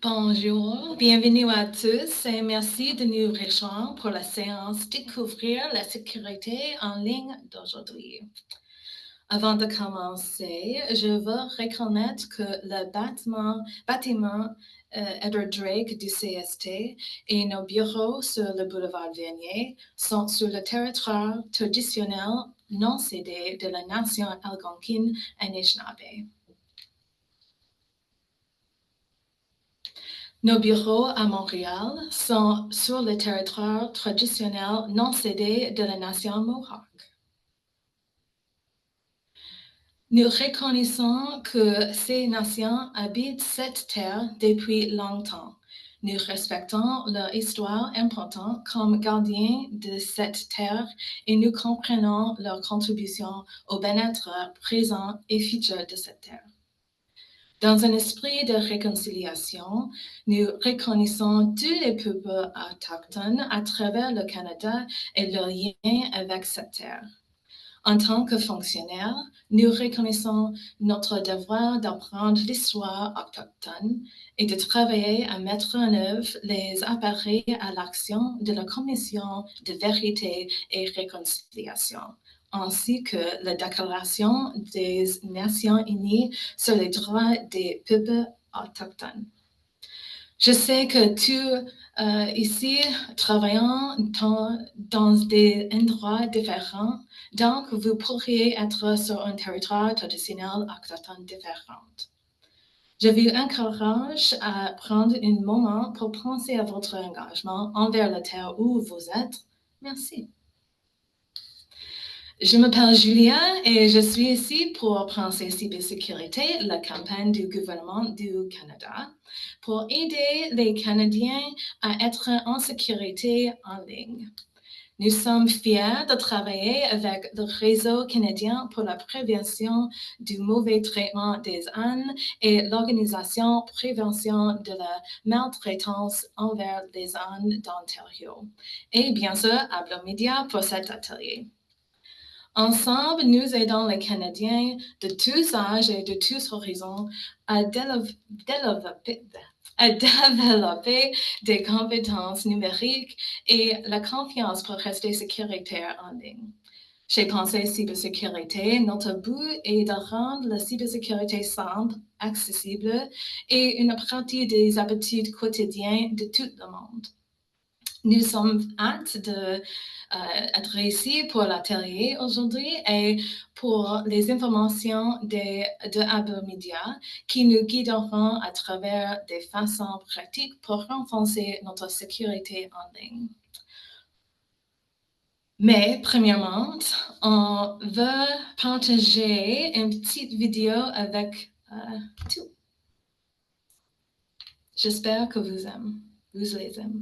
Bonjour, bienvenue à tous et merci de nous rejoindre pour la séance Découvrir la sécurité en ligne d'aujourd'hui. Avant de commencer, je veux reconnaître que le bâtiment Edward Drake du CST et nos bureaux sur le boulevard Vernier sont sur le territoire traditionnel non cédé de la nation algonquine Anishinaabe. Nos bureaux à Montréal sont sur le territoire traditionnel non cédé de la nation Mohawk. Nous reconnaissons que ces nations habitent cette terre depuis longtemps. Nous respectons leur histoire importante comme gardiens de cette terre et nous comprenons leur contribution au bien-être présent et futur de cette terre. Dans un esprit de réconciliation, nous reconnaissons tous les peuples autochtones à travers le Canada et leur lien avec cette terre. En tant que fonctionnaires, nous reconnaissons notre devoir d'apprendre l'histoire autochtone et de travailler à mettre en œuvre les appareils à l'action de la Commission de vérité et réconciliation, ainsi que la Déclaration des Nations Unies sur les droits des peuples autochtones. Je sais que tous ici travaillons dans des endroits différents, donc vous pourriez être sur un territoire traditionnel autochtone différent. Je vous encourage à prendre un moment pour penser à votre engagement envers la terre où vous êtes. Merci. Je m'appelle Julia et je suis ici pour penser cybersécurité, la campagne du gouvernement du Canada, pour aider les Canadiens à être en sécurité en ligne. Nous sommes fiers de travailler avec le Réseau canadien pour la prévention du mauvais traitement des ânes et l'Organisation Prévention de la maltraitance envers les ânes d'Ontario, et bien sûr Ablomedia pour cet atelier. Ensemble, nous aidons les Canadiens de tous âges et de tous horizons à développer des compétences numériques et la confiance pour rester sécuritaire en ligne. Chez Pensée Cybersécurité, notre but est de rendre la cybersécurité simple, accessible et une pratique des habitudes quotidiennes de tout le monde. Nous sommes hâte d'être ici pour l'atelier aujourd'hui et pour les informations de Ablomedia qui nous guideront à travers des façons pratiques pour renforcer notre sécurité en ligne. Mais premièrement, on veut partager une petite vidéo avec tout. J'espère que vous les aimez.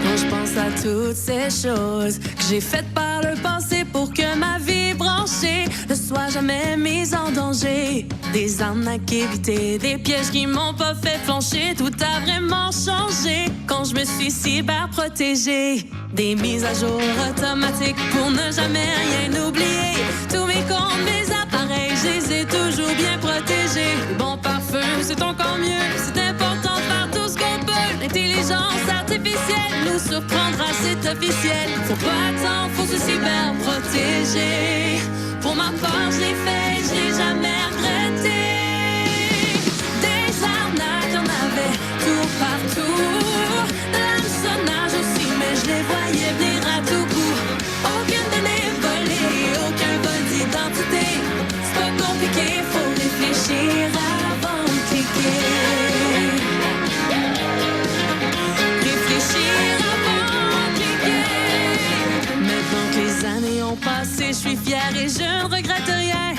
Quand je pense à toutes ces choses que j'ai faites par le passé pour que ma vie branchée ne soit jamais mise en danger, des arnaques évitées, des pièges qui m'ont pas fait flancher, tout a vraiment changé quand je me suis cyber-protégée. Des mises à jour automatiques pour ne jamais rien oublier. Tous mes comptes, mes appareils, je les ai toujours bien protégés. Bon parfum, c'est encore mieux, c'est important de faire tout ce qu'on peut. L'intelligence artificielle nous surprendra, c'est officiel. Faut pas attendre, faut se cyber-protéger. Pour ma part, je l'ai fait, je l'ai jamais regretté. Des arnaques, y'en avait tout partout. De l'hameçonnage aussi, mais je les voyais venir à tout coup. Aucune donnée volée, aucun vol d'identité. C'est pas compliqué, faut réfléchir avant de cliquer. Les années ont passé, je suis fière et je ne regrette rien.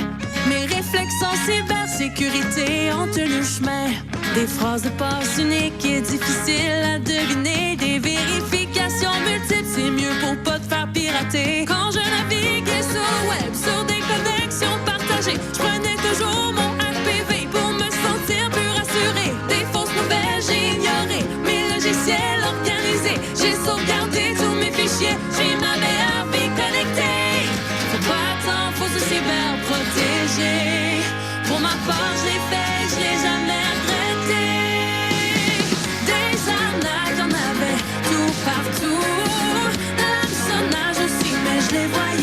Mes réflexes en cybersécurité ont tenu le chemin. Des phrases de passe uniques et difficiles à deviner. Des vérifications multiples, c'est mieux pour pas te faire pirater. Quand je naviguais sur le web, sur des connexions partagées, je prenais toujours mon HPV pour me sentir plus rassurée. Des fausses nouvelles, j'ai ignoré mes logiciels organisés. J'ai sauvegardé tous mes fichiers, j'ai ma meilleure vie connectée.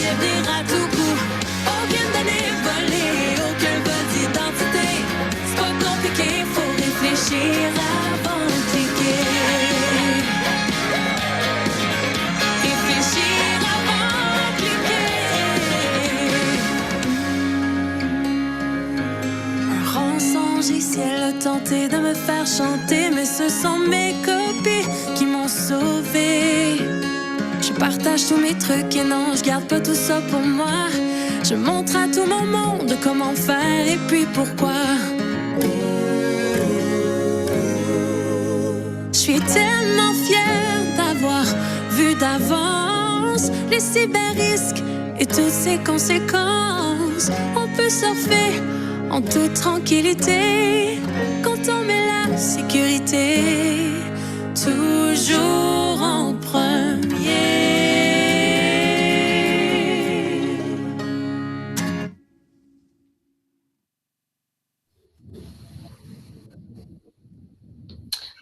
devenir à tout coup. Aucune donnée volée, aucun vol d'identité. C'est pas compliqué, faut réfléchir avant de cliquer. Réfléchir avant de cliquer. Un rançongiciel a tenté de me faire chanter, mais ce sont mes copies qui m'ont sauvée. Je partage tous mes trucs et non, je garde pas tout ça pour moi. Je montre à tout mon monde comment faire et puis pourquoi. Je suis tellement fière d'avoir vu d'avance les cyber-risques et toutes ses conséquences. On peut surfer en toute tranquillité quand on met la sécurité toujours en premier.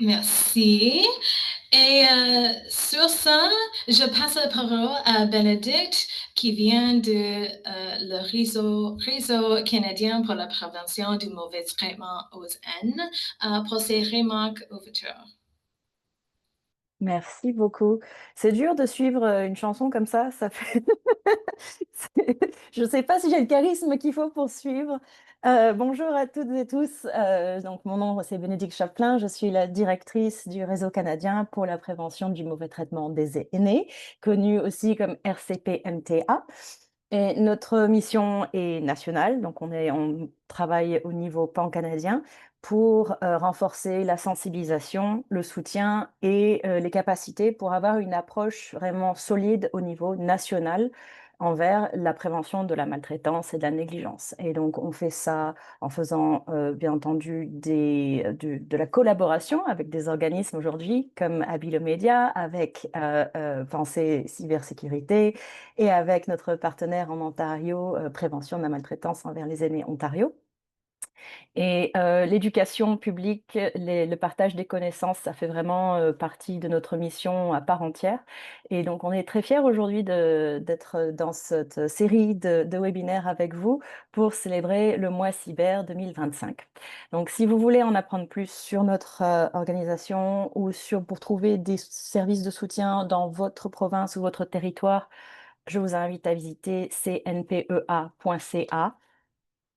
Merci. Et sur ça, je passe la parole à Bénédicte qui vient de le réseau canadien pour la prévention du mauvais traitement aux haines pour ses remarques ouvertures. Merci beaucoup. C'est dur de suivre une chanson comme ça fait... Je ne sais pas si j'ai le charisme qu'il faut pour suivre. Bonjour à toutes et tous. Donc, mon nom, c'est Bénédicte Chaplin. Je suis la directrice du Réseau canadien pour la prévention du mauvais traitement des aînés, connu aussi comme RCP-MTA. Et notre mission est nationale, donc on travaille au niveau pan-canadien pour renforcer la sensibilisation, le soutien et les capacités pour avoir une approche vraiment solide au niveau national envers la prévention de la maltraitance et de la négligence. Et donc, on fait ça en faisant, bien entendu, de la collaboration avec des organismes aujourd'hui comme Abilomedia, avec Pensée Cybersécurité et avec notre partenaire en Ontario, Prévention de la maltraitance envers les aînés Ontario. Et l'éducation publique, le partage des connaissances, ça fait vraiment partie de notre mission à part entière. Et donc, on est très fiers aujourd'hui d'être dans cette série de webinaires avec vous pour célébrer le mois cyber 2025. Donc, si vous voulez en apprendre plus sur notre organisation ou pour trouver des services de soutien dans votre province ou votre territoire, je vous invite à visiter cnpea.ca.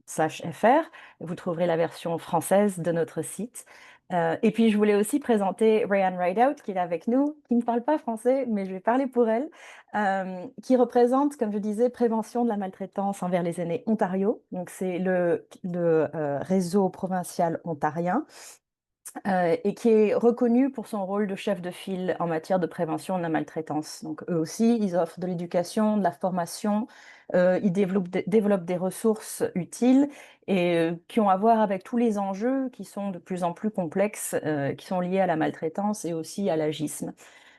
/fr. Vous trouverez la version française de notre site. Et puis, je voulais aussi présenter Rayanne Rideout, qui est avec nous, qui ne parle pas français, mais je vais parler pour elle, qui représente, comme je disais, Prévention de la maltraitance envers les aînés Ontario. Donc, c'est le réseau provincial ontarien. Et qui est reconnu pour son rôle de chef de file en matière de prévention de la maltraitance. Donc, eux aussi, ils offrent de l'éducation, de la formation, ils développent des ressources utiles et qui ont à voir avec tous les enjeux qui sont de plus en plus complexes, qui sont liés à la maltraitance et aussi à l'agisme.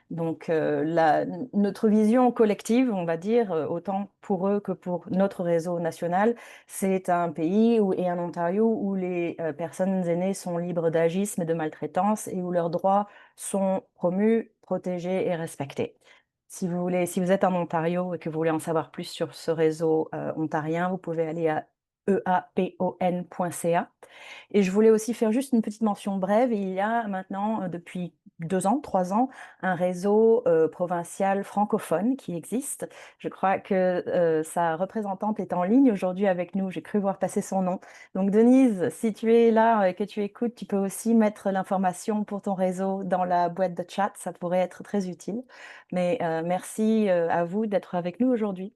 Donc, notre vision collective, on va dire, autant pour eux que pour notre réseau national, c'est un pays et un Ontario où les personnes aînées sont libres d'agisme et de maltraitance et où leurs droits sont promus, protégés et respectés. Si vous êtes en Ontario et que vous voulez en savoir plus sur ce réseau ontarien, vous pouvez aller à eapon.ca. Et je voulais aussi faire juste une petite mention brève. Il y a maintenant, depuis 2 ans, 3 ans, un réseau provincial francophone qui existe. Je crois que sa représentante est en ligne aujourd'hui avec nous. J'ai cru voir passer son nom. Donc Denise, si tu es là et que tu écoutes, tu peux aussi mettre l'information pour ton réseau dans la boîte de chat. Ça pourrait être très utile. Mais merci à vous d'être avec nous aujourd'hui.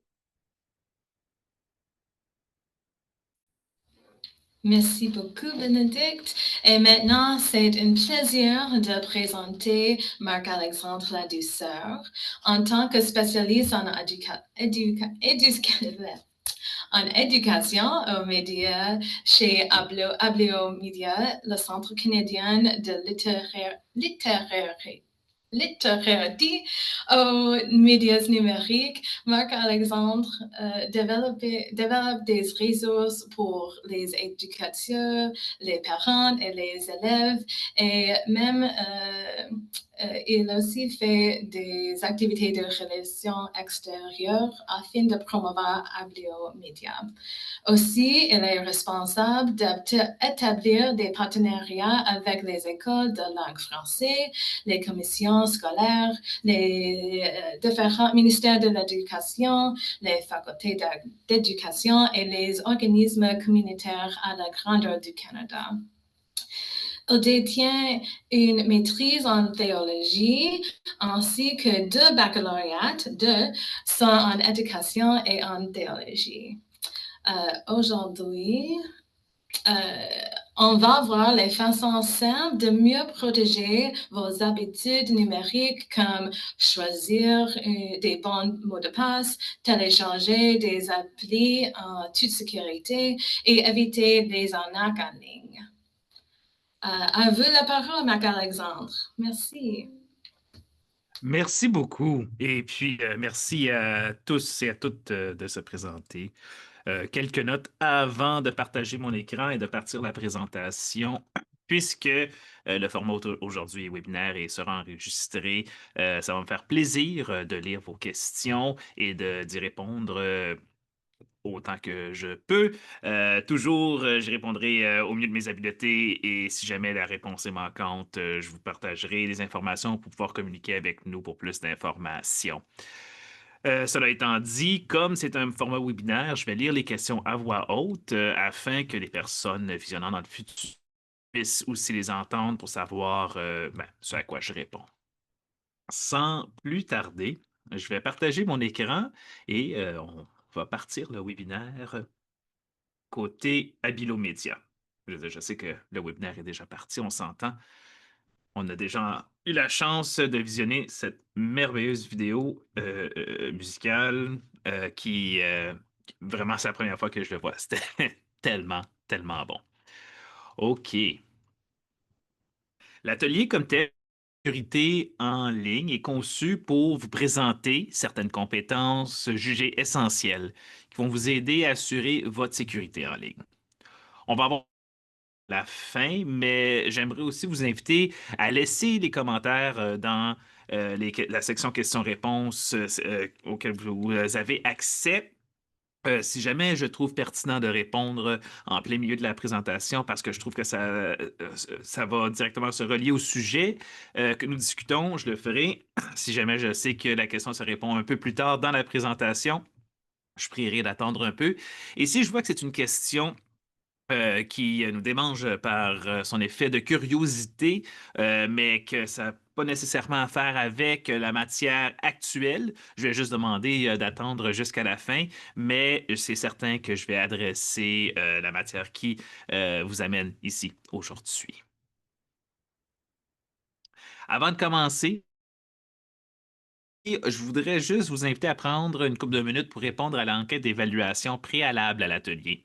Merci beaucoup, Bénédicte. Et maintenant, c'est un plaisir de présenter Marc-Alexandre Ladouceur en tant que spécialiste en éducation aux médias chez Ableo Media, le Centre canadien de littératie aux médias numériques. Marc-Alexandre développe des ressources pour les éducateurs, les parents et les élèves, et même il aussi fait des activités de relations extérieures afin de promouvoir Ablio-Média. Aussi, il est responsable d'établir des partenariats avec les écoles de langue française, les commissions scolaires, les différents ministères de l'éducation, les facultés d'éducation et les organismes communautaires à la grandeur du Canada. Il détient une maîtrise en théologie ainsi que 2 baccalauréats, 2 sont en éducation et en théologie. Aujourd'hui, on va voir les façons simples de mieux protéger vos habitudes numériques comme choisir des bons mots de passe, télécharger des applis en toute sécurité et éviter les arnaques en ligne. À vous la parole, Marc-Alexandre. Merci. Merci beaucoup. Et puis, merci à tous et à toutes de se présenter. Quelques notes avant de partager mon écran et de partir la présentation. Puisque le format aujourd'hui est webinaire et sera enregistré, ça va me faire plaisir de lire vos questions et d'y répondre autant que je peux. Toujours, j'y répondrai au mieux de mes habiletés et si jamais la réponse est manquante, je vous partagerai des informations pour pouvoir communiquer avec nous pour plus d'informations. Cela étant dit, comme c'est un format webinaire, je vais lire les questions à voix haute afin que les personnes visionnant dans le futur puissent aussi les entendre pour savoir ce à quoi je réponds. Sans plus tarder, je vais partager mon écran et on va partir le webinaire côté Abilomédia. Je sais que le webinaire est déjà parti, on s'entend. On a déjà eu la chance de visionner cette merveilleuse vidéo musicale qui, vraiment, c'est la première fois que je le vois. C'était tellement, tellement bon. OK. L'atelier comme tel, sécurité en ligne, est conçu pour vous présenter certaines compétences jugées essentielles qui vont vous aider à assurer votre sécurité en ligne. On va avoir la fin, mais j'aimerais aussi vous inviter à laisser les commentaires dans la section questions-réponses auxquelles vous avez accès. Si jamais je trouve pertinent de répondre en plein milieu de la présentation, parce que je trouve que ça va directement se relier au sujet que nous discutons, je le ferai. Si jamais je sais que la question se répond un peu plus tard dans la présentation, je prierai d'attendre un peu. Et si je vois que c'est une question qui nous démange par son effet de curiosité, mais que ça n'a pas nécessairement à faire avec la matière actuelle. Je vais juste demander d'attendre jusqu'à la fin, mais c'est certain que je vais adresser la matière qui vous amène ici aujourd'hui. Avant de commencer, je voudrais juste vous inviter à prendre une couple de minutes pour répondre à l'enquête d'évaluation préalable à l'atelier.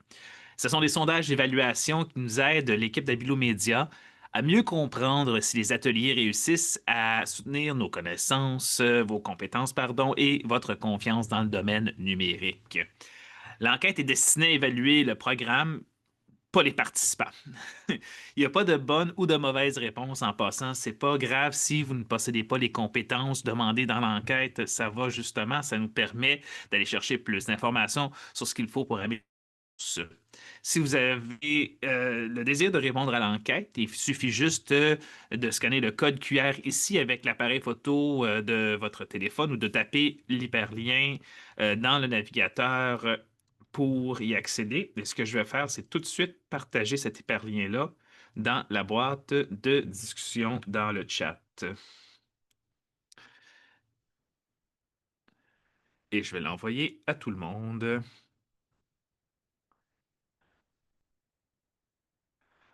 Ce sont des sondages d'évaluation qui nous aident, l'équipe d'Abilomédia, à mieux comprendre si les ateliers réussissent à soutenir nos connaissances, vos compétences, pardon, et votre confiance dans le domaine numérique. L'enquête est destinée à évaluer le programme, pas les participants. Il n'y a pas de bonne ou de mauvaise réponse en passant. C'est pas grave si vous ne possédez pas les compétences demandées dans l'enquête. Ça va justement, ça nous permet d'aller chercher plus d'informations sur ce qu'il faut pour améliorer ça. Si vous avez le désir de répondre à l'enquête, il suffit juste de scanner le code QR ici avec l'appareil photo de votre téléphone ou de taper l'hyperlien dans le navigateur pour y accéder. Et ce que je vais faire, c'est tout de suite partager cet hyperlien-là dans la boîte de discussion dans le chat. Et je vais l'envoyer à tout le monde.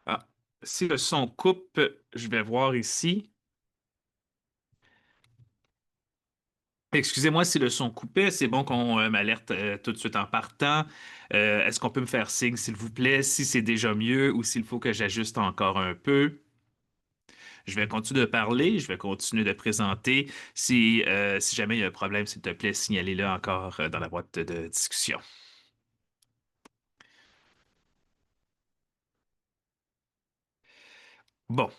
Ah, si le son coupe, je vais voir ici. Excusez-moi si le son coupait, c'est bon qu'on m'alerte tout de suite en partant. Est-ce qu'on peut me faire signe, s'il vous plaît, si c'est déjà mieux ou s'il faut que j'ajuste encore un peu? Je vais continuer de parler, je vais continuer de présenter. Si jamais il y a un problème, s'il te plaît, signalez-le encore dans la boîte de discussion. Bon.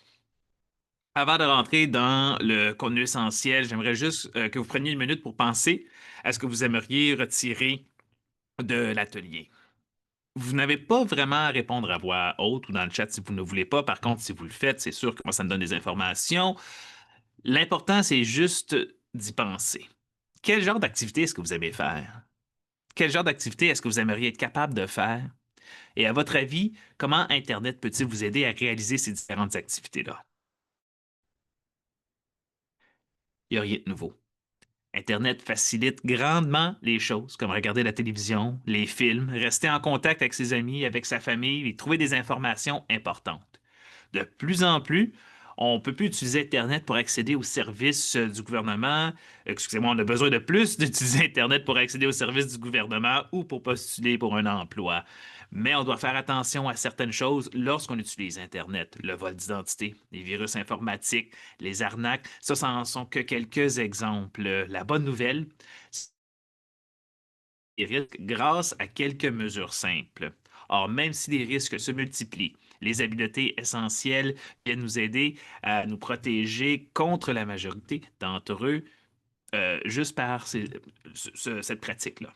Avant de rentrer dans le contenu essentiel, j'aimerais juste que vous preniez une minute pour penser à ce que vous aimeriez retirer de l'atelier. Vous n'avez pas vraiment à répondre à voix haute ou dans le chat si vous ne voulez pas. Par contre, si vous le faites, c'est sûr que moi, ça me donne des informations. L'important, c'est juste d'y penser. Quel genre d'activité est-ce que vous aimez faire? Quel genre d'activité est-ce que vous aimeriez être capable de faire? Et à votre avis, comment Internet peut-il vous aider à réaliser ces différentes activités-là? Il n'y a rien de nouveau. Internet facilite grandement les choses, comme regarder la télévision, les films, rester en contact avec ses amis, avec sa famille et trouver des informations importantes. De plus en plus, on ne peut plus utiliser Internet pour accéder aux services du gouvernement. Excusez-moi, on a besoin de plus d'utiliser Internet pour accéder aux services du gouvernement ou pour postuler pour un emploi. Mais on doit faire attention à certaines choses lorsqu'on utilise Internet. Le vol d'identité, les virus informatiques, les arnaques, ça n'en sont que quelques exemples. La bonne nouvelle, c'est les risques grâce à quelques mesures simples. Or, même si les risques se multiplient, les habiletés essentielles viennent nous aider à nous protéger contre la majorité d'entre eux juste par cette pratique-là.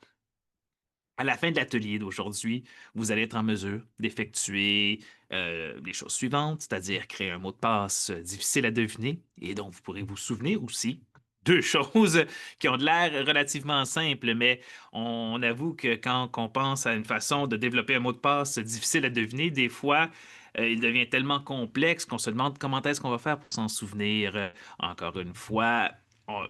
À la fin de l'atelier d'aujourd'hui, vous allez être en mesure d'effectuer les choses suivantes, c'est-à-dire créer un mot de passe difficile à deviner et dont vous pourrez vous souvenir aussi. Deux choses qui ont de l'air relativement simples, mais on avoue que quand on pense à une façon de développer un mot de passe difficile à deviner, des fois, il devient tellement complexe qu'on se demande comment est-ce qu'on va faire pour s'en souvenir. Encore une fois,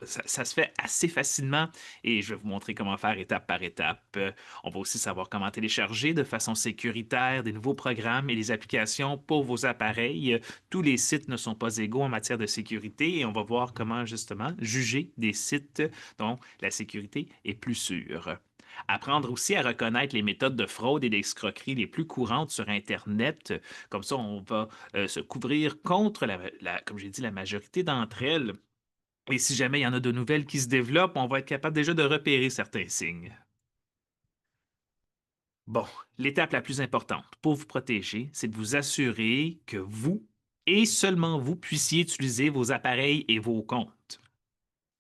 ça se fait assez facilement et je vais vous montrer comment faire étape par étape. On va aussi savoir comment télécharger de façon sécuritaire des nouveaux programmes et les applications pour vos appareils. Tous les sites ne sont pas égaux en matière de sécurité et on va voir comment justement juger des sites dont la sécurité est plus sûre. Apprendre aussi à reconnaître les méthodes de fraude et d'escroquerie les plus courantes sur Internet. Comme ça, on va se couvrir contre, comme j'ai dit, la majorité d'entre elles. Et si jamais il y en a de nouvelles qui se développent, on va être capable déjà de repérer certains signes. Bon, l'étape la plus importante pour vous protéger, c'est de vous assurer que vous et seulement vous puissiez utiliser vos appareils et vos comptes.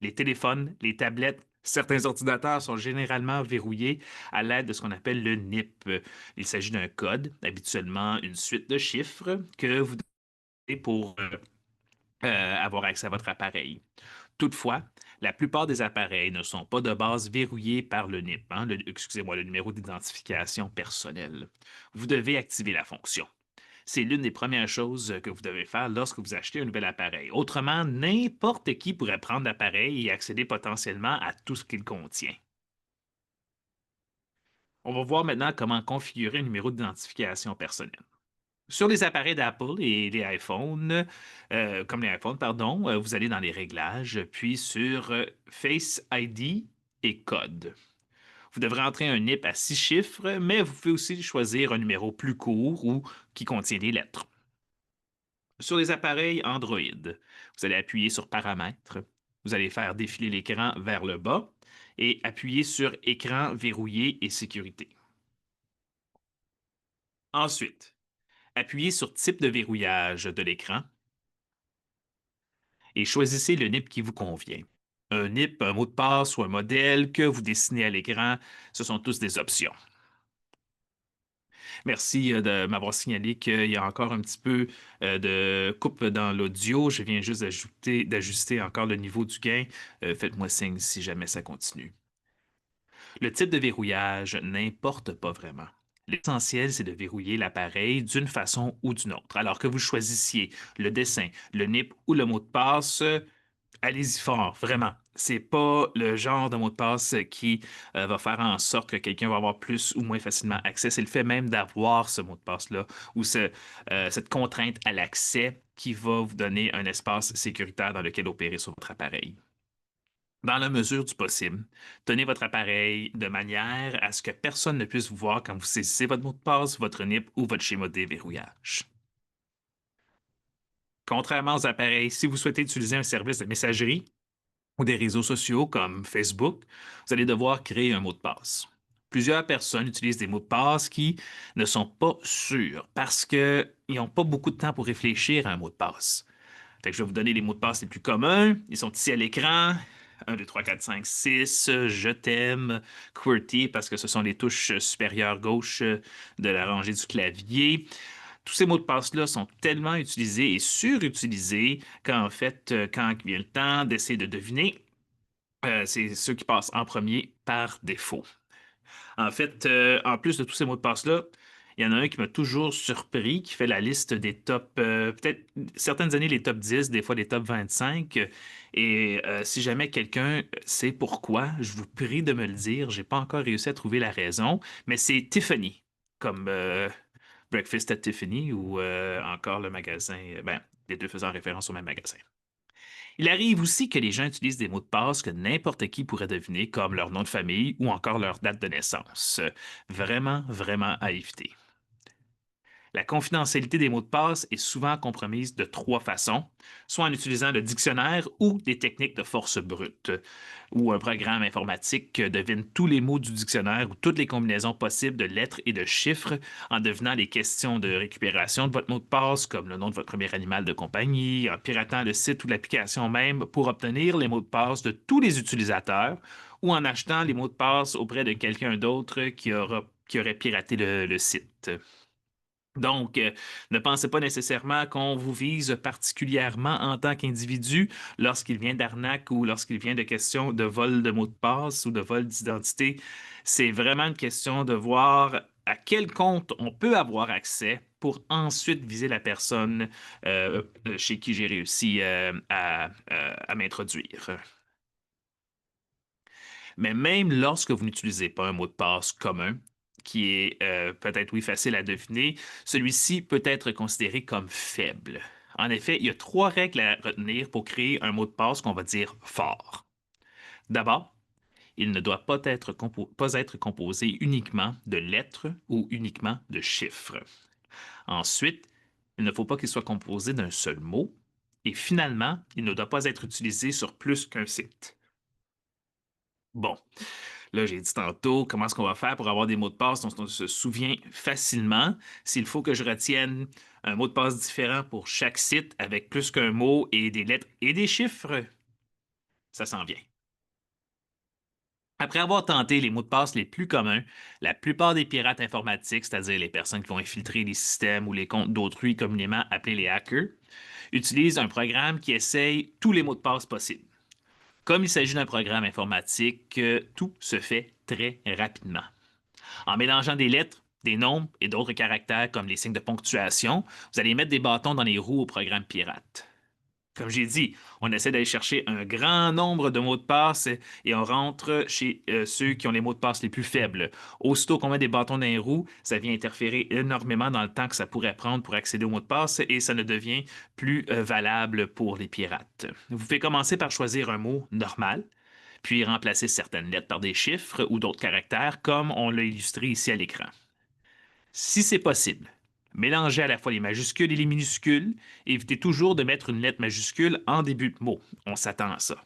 Les téléphones, les tablettes, certains ordinateurs sont généralement verrouillés à l'aide de ce qu'on appelle le NIP. Il s'agit d'un code, habituellement une suite de chiffres que vous donnez pour avoir accès à votre appareil. Toutefois, la plupart des appareils ne sont pas de base verrouillés par le NIP, excusez-moi, le numéro d'identification personnel. Vous devez activer la fonction. C'est l'une des premières choses que vous devez faire lorsque vous achetez un nouvel appareil. Autrement, n'importe qui pourrait prendre l'appareil et accéder potentiellement à tout ce qu'il contient. On va voir maintenant comment configurer un numéro d'identification personnel. Sur les appareils d'Apple et les iPhones, comme les iPhones, pardon, vous allez dans les réglages, puis sur Face ID et code. Vous devrez entrer un NIP à 6 chiffres, mais vous pouvez aussi choisir un numéro plus court ou qui contient des lettres. Sur les appareils Android, vous allez appuyer sur Paramètres, vous allez faire défiler l'écran vers le bas et appuyer sur Écran verrouillé et sécurité. Ensuite, appuyez sur Type de verrouillage de l'écran et choisissez le NIP qui vous convient. Un NIP, un mot de passe ou un modèle que vous dessinez à l'écran, ce sont tous des options. Merci de m'avoir signalé qu'il y a encore un petit peu de coupe dans l'audio. Je viens juste d'ajuster encore le niveau du gain. Faites-moi signe si jamais ça continue. Le type de verrouillage n'importe pas vraiment. L'essentiel, c'est de verrouiller l'appareil d'une façon ou d'une autre. Alors que vous choisissiez le dessin, le NIP ou le mot de passe, allez-y fort, vraiment. C'est pas le genre de mot de passe qui va faire en sorte que quelqu'un va avoir plus ou moins facilement accès. C'est le fait même d'avoir ce mot de passe-là ou cette contrainte à l'accès qui va vous donner un espace sécuritaire dans lequel opérer sur votre appareil. Dans la mesure du possible, tenez votre appareil de manière à ce que personne ne puisse vous voir quand vous saisissez votre mot de passe, votre NIP ou votre schéma de déverrouillage. Contrairement aux appareils, si vous souhaitez utiliser un service de messagerie ou des réseaux sociaux comme Facebook, vous allez devoir créer un mot de passe. Plusieurs personnes utilisent des mots de passe qui ne sont pas sûrs parce qu'ils n'ont pas beaucoup de temps pour réfléchir à un mot de passe. Fait que je vais vous donner les mots de passe les plus communs. Ils sont ici à l'écran. 1, 2, 3, 4, 5, 6. Je t'aime. QWERTY, parce que ce sont les touches supérieures gauche de la rangée du clavier. Tous ces mots de passe-là sont tellement utilisés et surutilisés qu'en fait, quand vient le temps d'essayer de deviner, c'est ceux qui passent en premier par défaut. En fait, en plus de tous ces mots de passe-là, il y en a un qui m'a toujours surpris, qui fait la liste des top, peut-être certaines années les top 10, des fois les top 25. Et si jamais quelqu'un sait pourquoi, je vous prie de me le dire. J'ai pas encore réussi à trouver la raison, mais c'est Tiffany, comme Breakfast at Tiffany ou encore le magasin, ben, les deux faisant référence au même magasin. Il arrive aussi que les gens utilisent des mots de passe que n'importe qui pourrait deviner, comme leur nom de famille ou encore leur date de naissance. Vraiment, vraiment à éviter. La confidentialité des mots de passe est souvent compromise de trois façons, soit en utilisant le dictionnaire ou des techniques de force brute, où un programme informatique devine tous les mots du dictionnaire ou toutes les combinaisons possibles de lettres et de chiffres en devinant les questions de récupération de votre mot de passe, comme le nom de votre premier animal de compagnie, en piratant le site ou l'application même pour obtenir les mots de passe de tous les utilisateurs, ou en achetant les mots de passe auprès de quelqu'un d'autre qui aurait piraté le site. Donc, ne pensez pas nécessairement qu'on vous vise particulièrement en tant qu'individu lorsqu'il vient d'arnaque ou lorsqu'il vient de questions de vol de mots de passe ou de vol d'identité. C'est vraiment une question de voir à quel compte on peut avoir accès pour ensuite viser la personne chez qui j'ai réussi à m'introduire. Mais même lorsque vous n'utilisez pas un mot de passe commun, qui est peut-être, oui, facile à deviner, celui-ci peut être considéré comme faible. En effet, il y a trois règles à retenir pour créer un mot de passe qu'on va dire fort. D'abord, il ne doit pas être composé uniquement de lettres ou uniquement de chiffres. Ensuite, il ne faut pas qu'il soit composé d'un seul mot. Et finalement, il ne doit pas être utilisé sur plus qu'un site. Bon, là, j'ai dit tantôt, comment est-ce qu'on va faire pour avoir des mots de passe dont on se souvient facilement? S'il faut que je retienne un mot de passe différent pour chaque site avec plus qu'un mot et des lettres et des chiffres, ça s'en vient. Après avoir tenté les mots de passe les plus communs, la plupart des pirates informatiques, c'est-à-dire les personnes qui vont infiltrer les systèmes ou les comptes d'autrui communément appelés les hackers, utilisent un programme qui essaye tous les mots de passe possibles. Comme il s'agit d'un programme informatique, tout se fait très rapidement. En mélangeant des lettres, des nombres et d'autres caractères comme les signes de ponctuation, vous allez mettre des bâtons dans les roues au programme pirate. Comme j'ai dit, on essaie d'aller chercher un grand nombre de mots de passe et on rentre chez ceux qui ont les mots de passe les plus faibles. Aussitôt qu'on met des bâtons dans les roues, ça vient interférer énormément dans le temps que ça pourrait prendre pour accéder aux mots de passe et ça ne devient plus valable pour les pirates. Vous pouvez commencer par choisir un mot normal, puis remplacer certaines lettres par des chiffres ou d'autres caractères, comme on l'a illustré ici à l'écran. Si c'est possible, mélangez à la fois les majuscules et les minuscules. Évitez toujours de mettre une lettre majuscule en début de mot. On s'attend à ça.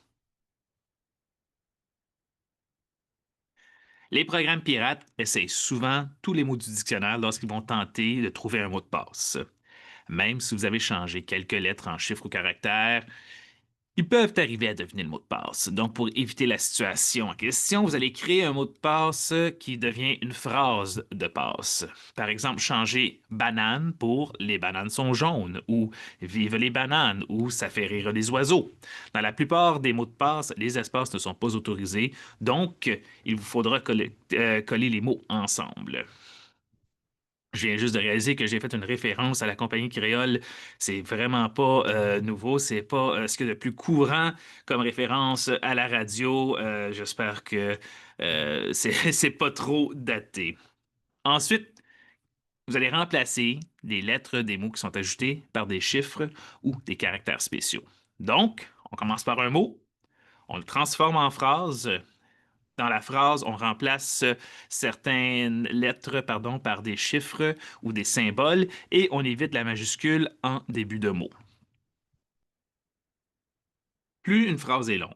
Les programmes pirates essayent souvent tous les mots du dictionnaire lorsqu'ils vont tenter de trouver un mot de passe. Même si vous avez changé quelques lettres en chiffres ou caractères, ils peuvent arriver à deviner le mot de passe. Donc, pour éviter la situation en question, vous allez créer un mot de passe qui devient une phrase de passe. Par exemple, changer banane pour les bananes sont jaunes ou vive les bananes ou ça fait rire les oiseaux. Dans la plupart des mots de passe, les espaces ne sont pas autorisés, donc il vous faudra coller les mots ensemble. Je viens juste de réaliser que j'ai fait une référence à la compagnie créole. C'est vraiment pas nouveau, c'est pas ce qu'il y a de plus courant comme référence à la radio. J'espère que c'est pas trop daté. Ensuite, vous allez remplacer les lettres des mots qui sont ajoutés par des chiffres ou des caractères spéciaux. Donc, on commence par un mot, on le transforme en phrase. Dans la phrase, on remplace certaines lettres par des chiffres ou des symboles et on évite la majuscule en début de mot. Plus une phrase est longue,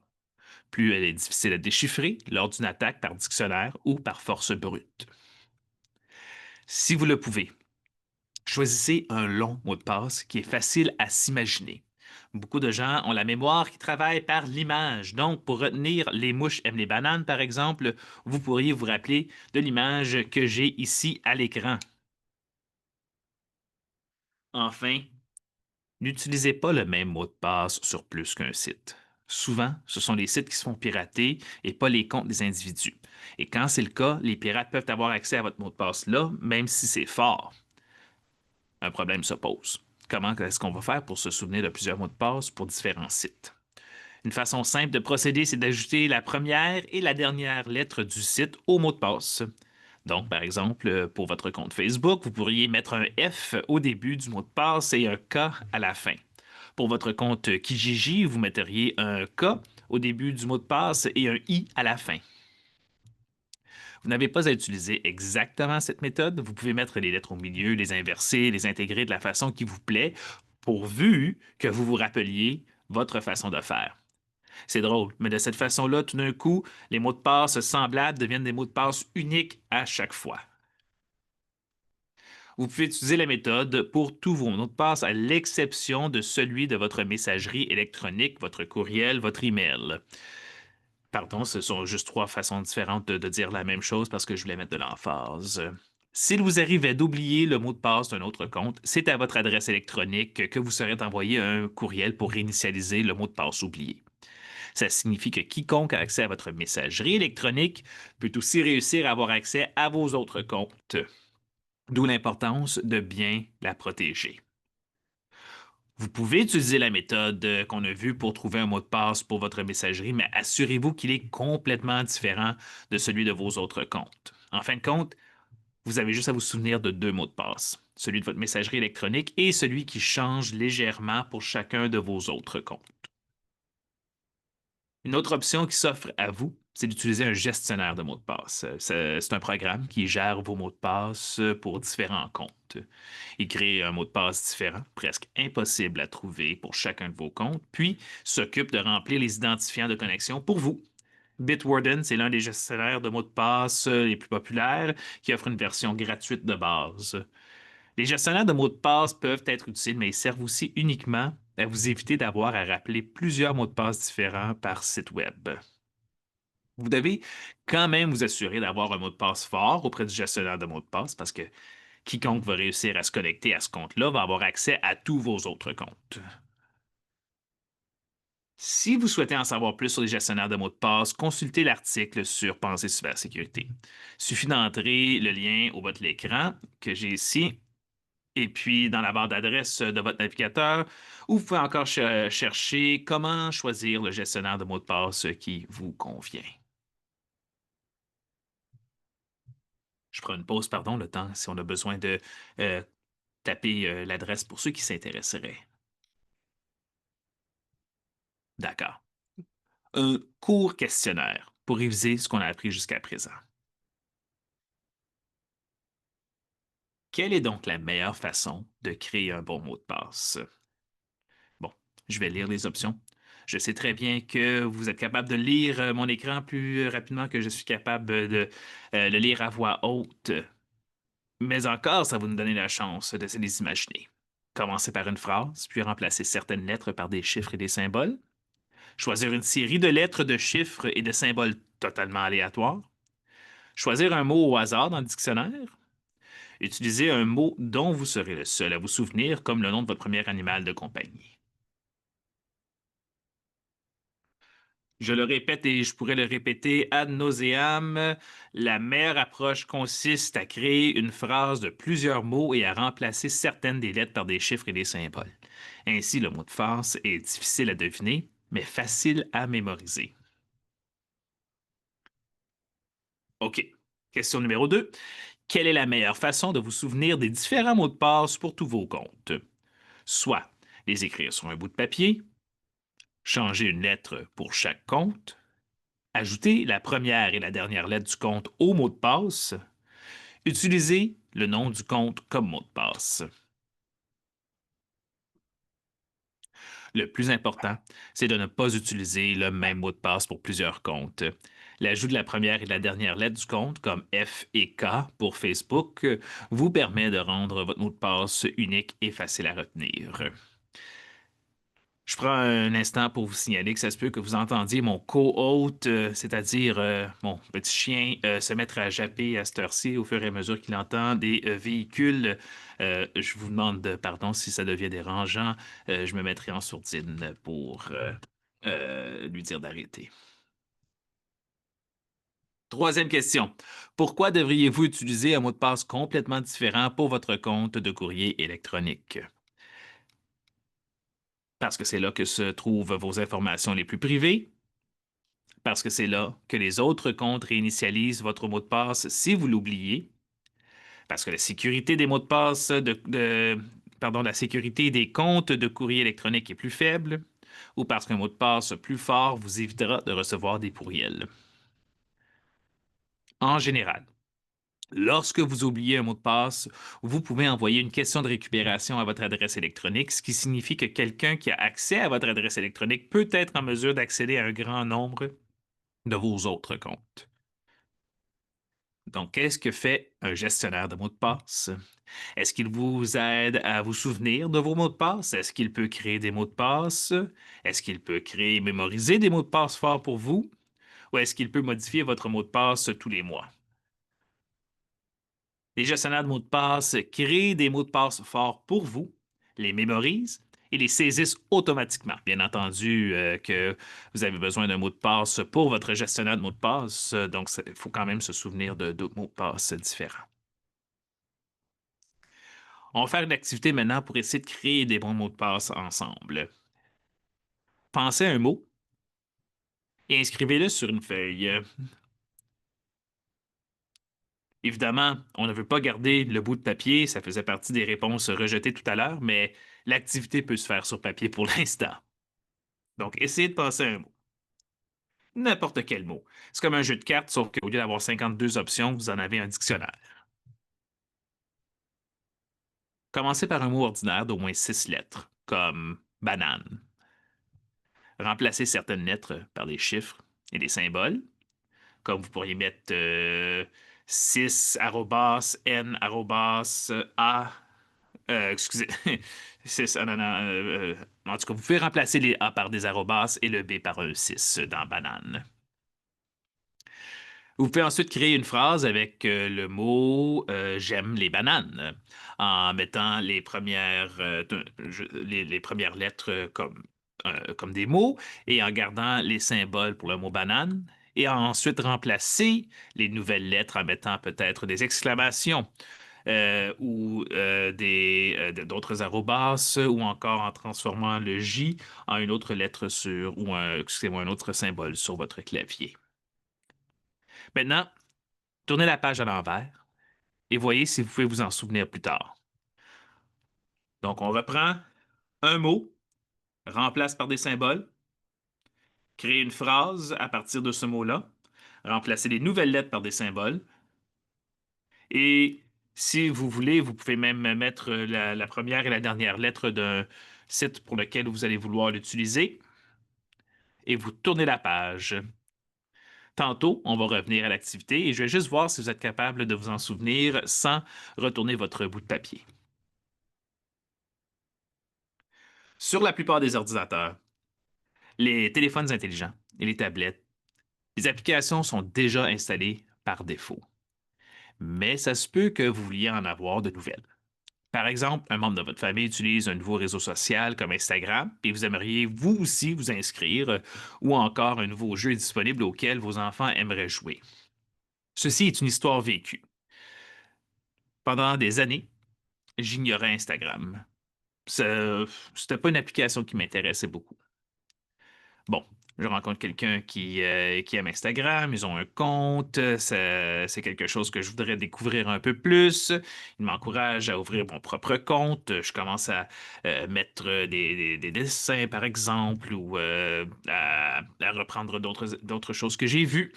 plus elle est difficile à déchiffrer lors d'une attaque par dictionnaire ou par force brute. Si vous le pouvez, choisissez un long mot de passe qui est facile à s'imaginer. Beaucoup de gens ont la mémoire qui travaille par l'image. Donc, pour retenir les mouches aiment les bananes, par exemple, vous pourriez vous rappeler de l'image que j'ai ici à l'écran. Enfin, n'utilisez pas le même mot de passe sur plus qu'un site. Souvent, ce sont les sites qui se font pirater et pas les comptes des individus. Et quand c'est le cas, les pirates peuvent avoir accès à votre mot de passe là, même si c'est fort. Un problème se pose. Comment est-ce qu'on va faire pour se souvenir de plusieurs mots de passe pour différents sites? Une façon simple de procéder, c'est d'ajouter la première et la dernière lettre du site au mot de passe. Donc, par exemple, pour votre compte Facebook, vous pourriez mettre un F au début du mot de passe et un K à la fin. Pour votre compte Kijiji, vous metteriez un K au début du mot de passe et un I à la fin. Vous n'avez pas à utiliser exactement cette méthode. Vous pouvez mettre les lettres au milieu, les inverser, les intégrer de la façon qui vous plaît, pourvu que vous vous rappeliez votre façon de faire. C'est drôle, mais de cette façon-là, tout d'un coup, les mots de passe semblables deviennent des mots de passe uniques à chaque fois. Vous pouvez utiliser la méthode pour tous vos mots de passe à l'exception de celui de votre messagerie électronique, votre courriel, votre email. Pardon, ce sont juste trois façons différentes de dire la même chose parce que je voulais mettre de l'emphase. S'il vous arrivait d'oublier le mot de passe d'un autre compte, c'est à votre adresse électronique que vous serez envoyé un courriel pour réinitialiser le mot de passe oublié. Ça signifie que quiconque a accès à votre messagerie électronique peut aussi réussir à avoir accès à vos autres comptes. D'où l'importance de bien la protéger. Vous pouvez utiliser la méthode qu'on a vue pour trouver un mot de passe pour votre messagerie, mais assurez-vous qu'il est complètement différent de celui de vos autres comptes. En fin de compte, vous avez juste à vous souvenir de deux mots de passe, celui de votre messagerie électronique et celui qui change légèrement pour chacun de vos autres comptes. Une autre option qui s'offre à vous, c'est d'utiliser un gestionnaire de mots de passe. C'est un programme qui gère vos mots de passe pour différents comptes. Il crée un mot de passe différent, presque impossible à trouver pour chacun de vos comptes, puis s'occupe de remplir les identifiants de connexion pour vous. Bitwarden, c'est l'un des gestionnaires de mots de passe les plus populaires qui offre une version gratuite de base. Les gestionnaires de mots de passe peuvent être utiles, mais ils servent aussi uniquement à vous éviter d'avoir à rappeler plusieurs mots de passe différents par site web. Vous devez quand même vous assurer d'avoir un mot de passe fort auprès du gestionnaire de mots de passe parce que quiconque va réussir à se connecter à ce compte-là va avoir accès à tous vos autres comptes. Si vous souhaitez en savoir plus sur les gestionnaires de mots de passe, consultez l'article sur Pensée Cybersécurité. Il suffit d'entrer le lien au bas de l'écran que j'ai ici. Et puis, dans la barre d'adresse de votre navigateur, vous pouvez encore chercher comment choisir le gestionnaire de mots de passe qui vous convient. Je prends une pause, pardon, le temps si on a besoin de taper l'adresse pour ceux qui s'intéresseraient. D'accord. Un court questionnaire pour réviser ce qu'on a appris jusqu'à présent. Quelle est donc la meilleure façon de créer un bon mot de passe? Bon, je vais lire les options. Je sais très bien que vous êtes capable de lire mon écran plus rapidement que je suis capable de le lire à voix haute. Mais encore, ça va nous donner la chance de se les imaginer. Commencer par une phrase, puis remplacer certaines lettres par des chiffres et des symboles. Choisir une série de lettres, de chiffres et de symboles totalement aléatoires. Choisir un mot au hasard dans le dictionnaire. Utilisez un mot dont vous serez le seul à vous souvenir, comme le nom de votre premier animal de compagnie. Je le répète et je pourrais le répéter ad nauseam, la meilleure approche consiste à créer une phrase de plusieurs mots et à remplacer certaines des lettres par des chiffres et des symboles. Ainsi, le mot de passe est difficile à deviner, mais facile à mémoriser. OK. Question numéro 2. Quelle est la meilleure façon de vous souvenir des différents mots de passe pour tous vos comptes? Soit les écrire sur un bout de papier, changer une lettre pour chaque compte, ajouter la première et la dernière lettre du compte au mot de passe, utiliser le nom du compte comme mot de passe. Le plus important, c'est de ne pas utiliser le même mot de passe pour plusieurs comptes. L'ajout de la première et de la dernière lettre du compte, comme F et K pour Facebook, vous permet de rendre votre mot de passe unique et facile à retenir. Je prends un instant pour vous signaler que ça se peut que vous entendiez mon co-hôte, c'est-à-dire mon petit chien, se mettre à japper à cette heure-ci au fur et à mesure qu'il entend des véhicules. Je vous demande pardon si ça devient dérangeant. Je me mettrai en sourdine pour lui dire d'arrêter. Troisième question. Pourquoi devriez-vous utiliser un mot de passe complètement différent pour votre compte de courrier électronique? Parce que c'est là que se trouvent vos informations les plus privées, parce que c'est là que les autres comptes réinitialisent votre mot de passe si vous l'oubliez, parce que la sécurité des mots de passe pardon, la sécurité des comptes de courrier électronique est plus faible, ou parce qu'un mot de passe plus fort vous évitera de recevoir des courriels. En général, lorsque vous oubliez un mot de passe, vous pouvez envoyer une question de récupération à votre adresse électronique, ce qui signifie que quelqu'un qui a accès à votre adresse électronique peut être en mesure d'accéder à un grand nombre de vos autres comptes. Donc, qu'est-ce que fait un gestionnaire de mots de passe? Est-ce qu'il vous aide à vous souvenir de vos mots de passe? Est-ce qu'il peut créer des mots de passe? Est-ce qu'il peut créer et mémoriser des mots de passe forts pour vous? Ou est-ce qu'il peut modifier votre mot de passe tous les mois? Les gestionnaires de mots de passe créent des mots de passe forts pour vous, les mémorisent et les saisissent automatiquement. Bien entendu que vous avez besoin d'un mot de passe pour votre gestionnaire de mots de passe, donc il faut quand même se souvenir de deux mots de passe différents. On va faire une activité maintenant pour essayer de créer des bons mots de passe ensemble. Pensez à un mot et inscrivez-le sur une feuille. Évidemment, on ne veut pas garder le bout de papier, ça faisait partie des réponses rejetées tout à l'heure, mais l'activité peut se faire sur papier pour l'instant. Donc, essayez de penser à un mot. N'importe quel mot. C'est comme un jeu de cartes, sauf qu'au lieu d'avoir 52 options, vous en avez un dictionnaire. Commencez par un mot ordinaire d'au moins 6 lettres, comme banane. Remplacez certaines lettres par des chiffres et des symboles, comme vous pourriez mettre 6 arrobas, n arrobas, a. Excusez, 6, non, non, en tout cas, vous pouvez remplacer les A par des arrobas et le B par un 6 dans banane. Vous pouvez ensuite créer une phrase avec le mot j'aime les bananes en mettant les premières, les premières lettres comme des mots et en gardant les symboles pour le mot banane et ensuite remplacer les nouvelles lettres en mettant peut-être des exclamations ou d'autres arrobas ou encore en transformant le J en une autre lettre ou excusez-moi, un autre symbole sur votre clavier. Maintenant, tournez la page à l'envers et voyez si vous pouvez vous en souvenir plus tard. Donc, on reprend un mot, remplace par des symboles, crée une phrase à partir de ce mot-là, remplacer les nouvelles lettres par des symboles. Et si vous voulez, vous pouvez même mettre la première et la dernière lettre d'un site pour lequel vous allez vouloir l'utiliser. Et vous tournez la page. Tantôt, on va revenir à l'activité et je vais juste voir si vous êtes capable de vous en souvenir sans retourner votre bout de papier. Sur la plupart des ordinateurs, les téléphones intelligents et les tablettes, les applications sont déjà installées par défaut. Mais ça se peut que vous vouliez en avoir de nouvelles. Par exemple, un membre de votre famille utilise un nouveau réseau social comme Instagram et vous aimeriez vous aussi vous inscrire ou encore un nouveau jeu est disponible auquel vos enfants aimeraient jouer. Ceci est une histoire vécue. Pendant des années, j'ignorais Instagram. C'était pas une application qui m'intéressait beaucoup. Bon, je rencontre quelqu'un qui aime Instagram, ils ont un compte, c'est quelque chose que je voudrais découvrir un peu plus. Il m'encourage à ouvrir mon propre compte. Je commence à mettre des dessins, par exemple, ou à reprendre d'autres choses que j'ai vues.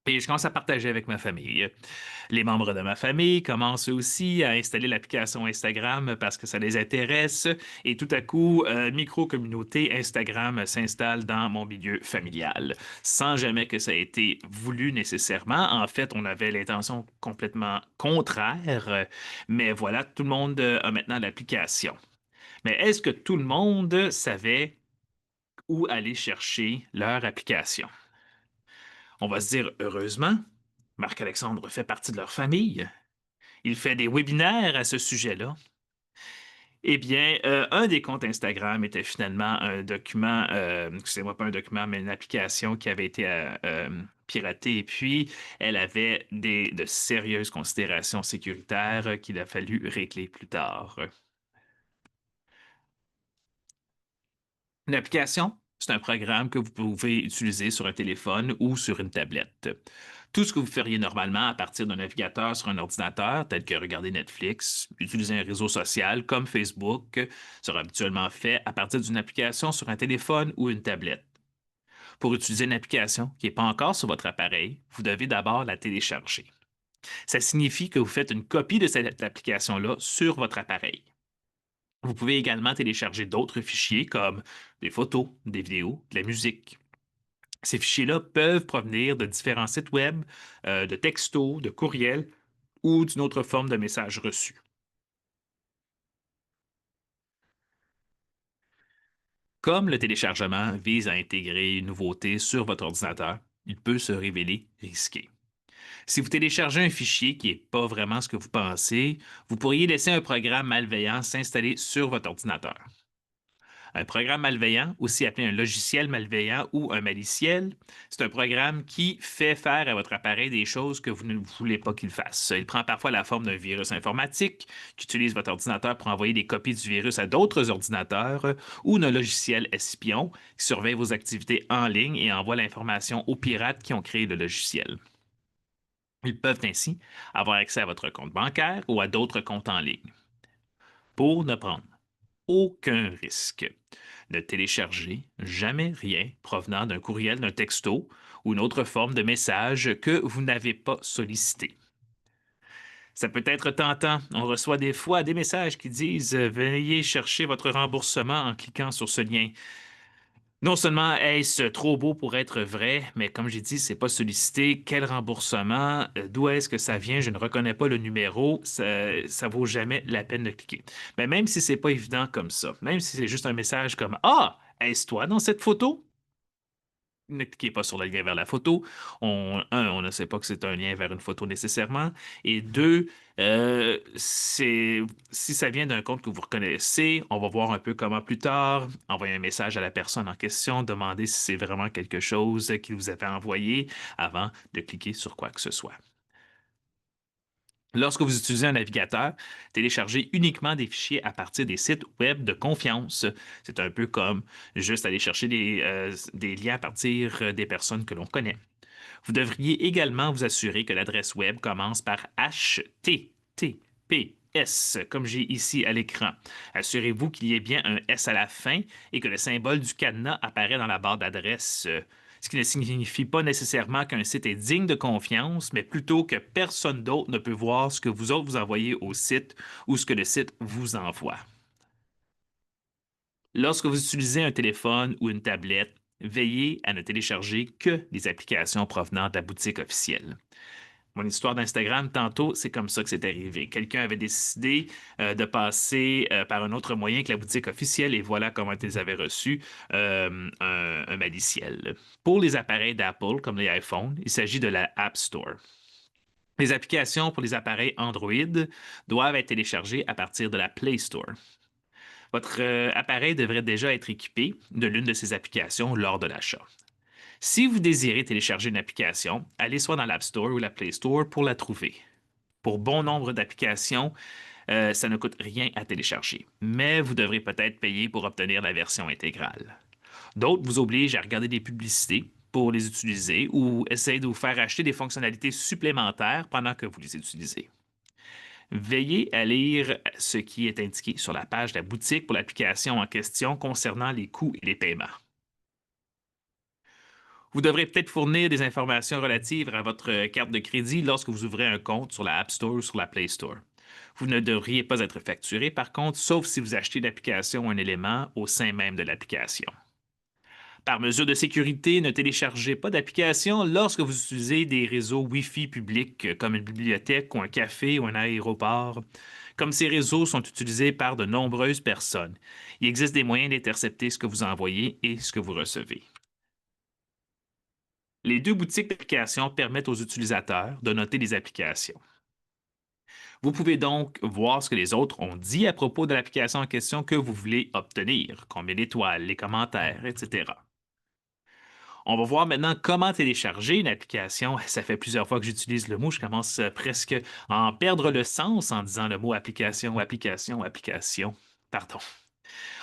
Et je commence à partager avec ma famille. Les membres de ma famille commencent aussi à installer l'application Instagram parce que ça les intéresse. Et tout à coup, micro-communauté Instagram s'installe dans mon milieu familial, sans jamais que ça ait été voulu nécessairement. En fait, on avait l'intention complètement contraire. Mais voilà, tout le monde a maintenant l'application. Mais est-ce que tout le monde savait où aller chercher leur application? On va se dire, heureusement, Marc-Alexandre fait partie de leur famille. Il fait des webinaires à ce sujet-là. Eh bien, un des comptes Instagram était finalement un document, excusez-moi, pas un document, mais une application qui avait été piratée. Et puis, elle avait de sérieuses considérations sécuritaires qu'il a fallu régler plus tard. Une application, c'est un programme que vous pouvez utiliser sur un téléphone ou sur une tablette. Tout ce que vous feriez normalement à partir d'un navigateur sur un ordinateur, tel que regarder Netflix, utiliser un réseau social comme Facebook, sera habituellement fait à partir d'une application sur un téléphone ou une tablette. Pour utiliser une application qui n'est pas encore sur votre appareil, vous devez d'abord la télécharger. Ça signifie que vous faites une copie de cette application-là sur votre appareil. Vous pouvez également télécharger d'autres fichiers comme des photos, des vidéos, de la musique. Ces fichiers-là peuvent provenir de différents sites web, de textos, de courriels ou d'une autre forme de message reçu. Comme le téléchargement vise à intégrer une nouveauté sur votre ordinateur, il peut se révéler risqué. Si vous téléchargez un fichier qui n'est pas vraiment ce que vous pensez, vous pourriez laisser un programme malveillant s'installer sur votre ordinateur. Un programme malveillant, aussi appelé un logiciel malveillant ou un maliciel, c'est un programme qui fait faire à votre appareil des choses que vous ne voulez pas qu'il fasse. Il prend parfois la forme d'un virus informatique qui utilise votre ordinateur pour envoyer des copies du virus à d'autres ordinateurs ou d'un logiciel espion qui surveille vos activités en ligne et envoie l'information aux pirates qui ont créé le logiciel. Ils peuvent ainsi avoir accès à votre compte bancaire ou à d'autres comptes en ligne. Pour ne prendre aucun risque, ne téléchargez jamais rien provenant d'un courriel, d'un texto ou une autre forme de message que vous n'avez pas sollicité. Ça peut être tentant. On reçoit des fois des messages qui disent Veuillez chercher votre remboursement en cliquant sur ce lien. Non seulement est-ce trop beau pour être vrai, mais comme j'ai dit, c'est pas sollicité. Quel remboursement? D'où est-ce que ça vient? Je ne reconnais pas le numéro. Ça vaut jamais la peine de cliquer. Mais même si c'est pas évident comme ça, même si c'est juste un message comme Ah, est-ce toi dans cette photo? Ne cliquez pas sur le lien vers la photo. On ne sait pas que c'est un lien vers une photo nécessairement. Et deux, si ça vient d'un compte que vous reconnaissez, on va voir un peu comment plus tard, envoyer un message à la personne en question, demander si c'est vraiment quelque chose qu'il vous avait envoyé avant de cliquer sur quoi que ce soit. Lorsque vous utilisez un navigateur, téléchargez uniquement des fichiers à partir des sites web de confiance. C'est un peu comme juste aller chercher des liens à partir des personnes que l'on connaît. Vous devriez également vous assurer que l'adresse web commence par HTTPS, comme j'ai ici à l'écran. Assurez-vous qu'il y ait bien un S à la fin et que le symbole du cadenas apparaît dans la barre d'adresse. Ce qui ne signifie pas nécessairement qu'un site est digne de confiance, mais plutôt que personne d'autre ne peut voir ce que vous autres vous envoyez au site ou ce que le site vous envoie. Lorsque vous utilisez un téléphone ou une tablette, veillez à ne télécharger que des applications provenant de la boutique officielle. Mon histoire d'Instagram, tantôt, c'est comme ça que c'est arrivé. Quelqu'un avait décidé de passer par un autre moyen que la boutique officielle et voilà comment ils avaient reçu un maliciel. Pour les appareils d'Apple, comme les iPhones, il s'agit de la App Store. Les applications pour les appareils Android doivent être téléchargées à partir de la Play Store. Votre appareil devrait déjà être équipé de l'une de ces applications lors de l'achat. Si vous désirez télécharger une application, allez soit dans l'App Store ou la Play Store pour la trouver. Pour bon nombre d'applications, ça ne coûte rien à télécharger, mais vous devrez peut-être payer pour obtenir la version intégrale. D'autres vous obligent à regarder des publicités pour les utiliser ou essayent de vous faire acheter des fonctionnalités supplémentaires pendant que vous les utilisez. Veillez à lire ce qui est indiqué sur la page de la boutique pour l'application en question concernant les coûts et les paiements. Vous devrez peut-être fournir des informations relatives à votre carte de crédit lorsque vous ouvrez un compte sur la App Store ou sur la Play Store. Vous ne devriez pas être facturé, par contre, sauf si vous achetez l'application ou un élément au sein même de l'application. Par mesure de sécurité, ne téléchargez pas d'application lorsque vous utilisez des réseaux Wi-Fi publics comme une bibliothèque ou un café ou un aéroport. Comme ces réseaux sont utilisés par de nombreuses personnes, il existe des moyens d'intercepter ce que vous envoyez et ce que vous recevez. Les deux boutiques d'applications permettent aux utilisateurs de noter les applications. Vous pouvez donc voir ce que les autres ont dit à propos de l'application en question que vous voulez obtenir, combien d'étoiles, les commentaires, etc. On va voir maintenant comment télécharger une application. Ça fait plusieurs fois que j'utilise le mot, je commence presque à en perdre le sens en disant le mot application, application, application. Pardon.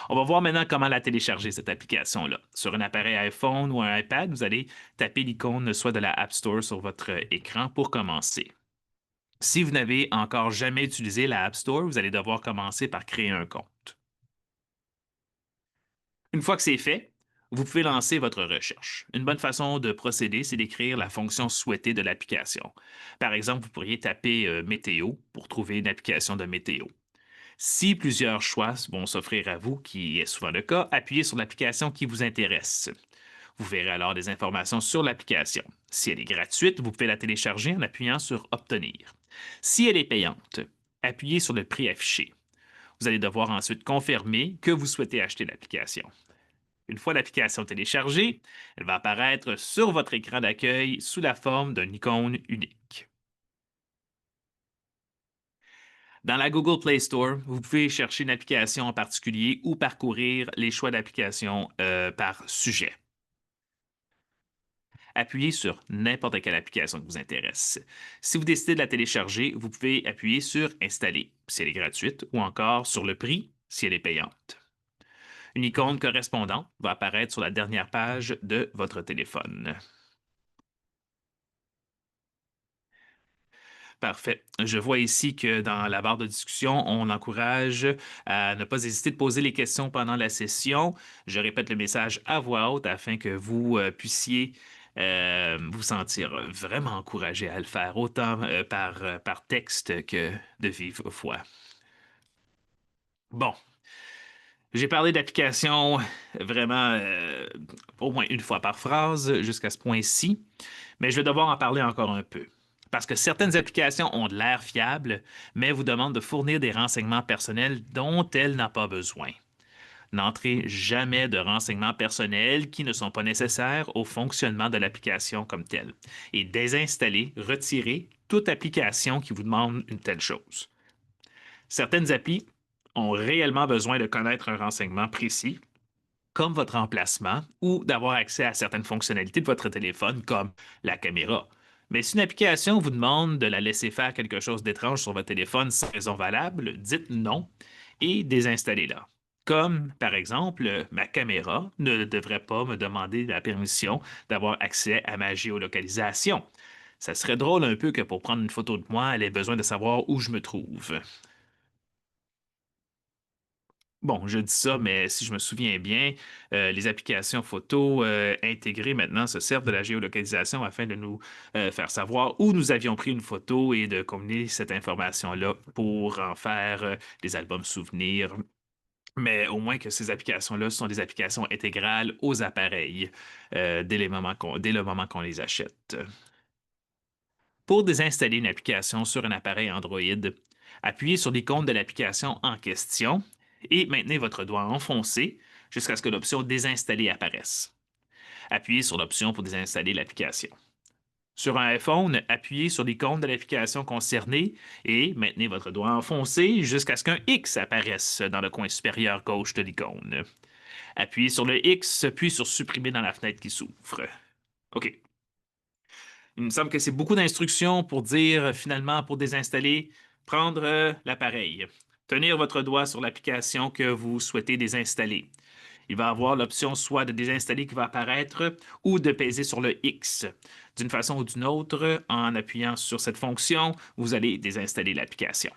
On va voir maintenant comment la télécharger, cette application-là. Sur un appareil iPhone ou un iPad, vous allez taper l'icône soit de la App Store sur votre écran pour commencer. Si vous n'avez encore jamais utilisé la App Store, vous allez devoir commencer par créer un compte. Une fois que c'est fait, vous pouvez lancer votre recherche. Une bonne façon de procéder, c'est d'écrire la fonction souhaitée de l'application. Par exemple, vous pourriez taper météo pour trouver une application de météo. Si plusieurs choix vont s'offrir à vous, qui est souvent le cas, appuyez sur l'application qui vous intéresse. Vous verrez alors des informations sur l'application. Si elle est gratuite, vous pouvez la télécharger en appuyant sur Obtenir. Si elle est payante, appuyez sur le prix affiché. Vous allez devoir ensuite confirmer que vous souhaitez acheter l'application. Une fois l'application téléchargée, elle va apparaître sur votre écran d'accueil sous la forme d'une icône unique. Dans la Google Play Store, vous pouvez chercher une application en particulier ou parcourir les choix d'applications par sujet. Appuyez sur n'importe quelle application qui vous intéresse. Si vous décidez de la télécharger, vous pouvez appuyer sur Installer si elle est gratuite ou encore sur le prix si elle est payante. Une icône correspondante va apparaître sur la dernière page de votre téléphone. Parfait. Je vois ici que dans la barre de discussion, on encourage à ne pas hésiter de poser les questions pendant la session. Je répète le message à voix haute afin que vous puissiez vous sentir vraiment encouragé à le faire, autant par texte que de vive voix. Bon, j'ai parlé d'applications vraiment au moins une fois par phrase jusqu'à ce point-ci, mais je vais devoir en parler encore un peu. Parce que certaines applications ont de l'air fiables, mais vous demandent de fournir des renseignements personnels dont elles n'ont pas besoin. N'entrez jamais de renseignements personnels qui ne sont pas nécessaires au fonctionnement de l'application comme telle. Et désinstallez, retirez toute application qui vous demande une telle chose. Certaines applis ont réellement besoin de connaître un renseignement précis, comme votre emplacement, ou d'avoir accès à certaines fonctionnalités de votre téléphone, comme la caméra. Mais si une application vous demande de la laisser faire quelque chose d'étrange sur votre téléphone sans raison valable, dites non et désinstallez-la. Comme, par exemple, ma caméra ne devrait pas me demander la permission d'avoir accès à ma géolocalisation. Ça serait drôle un peu que pour prendre une photo de moi, elle ait besoin de savoir où je me trouve. Bon, je dis ça, mais si je me souviens bien, les applications photo intégrées maintenant se servent de la géolocalisation afin de nous faire savoir où nous avions pris une photo et de combiner cette information-là pour en faire des albums souvenirs. Mais au moins que ces applications-là sont des applications intégrales aux appareils dès dès le moment qu'on les achète. Pour désinstaller une application sur un appareil Android, appuyez sur l'icône de l'application en question et maintenez votre doigt enfoncé jusqu'à ce que l'option Désinstaller apparaisse. Appuyez sur l'option pour désinstaller l'application. Sur un iPhone, appuyez sur l'icône de l'application concernée et maintenez votre doigt enfoncé jusqu'à ce qu'un X apparaisse dans le coin supérieur gauche de l'icône. Appuyez sur le X, puis sur Supprimer dans la fenêtre qui s'ouvre. OK. Il me semble que c'est beaucoup d'instructions pour dire finalement, pour désinstaller, prendre l'appareil, tenir votre doigt sur l'application que vous souhaitez désinstaller. Il va avoir l'option soit de désinstaller qui va apparaître ou de peser sur le X. D'une façon ou d'une autre, en appuyant sur cette fonction, vous allez désinstaller l'application.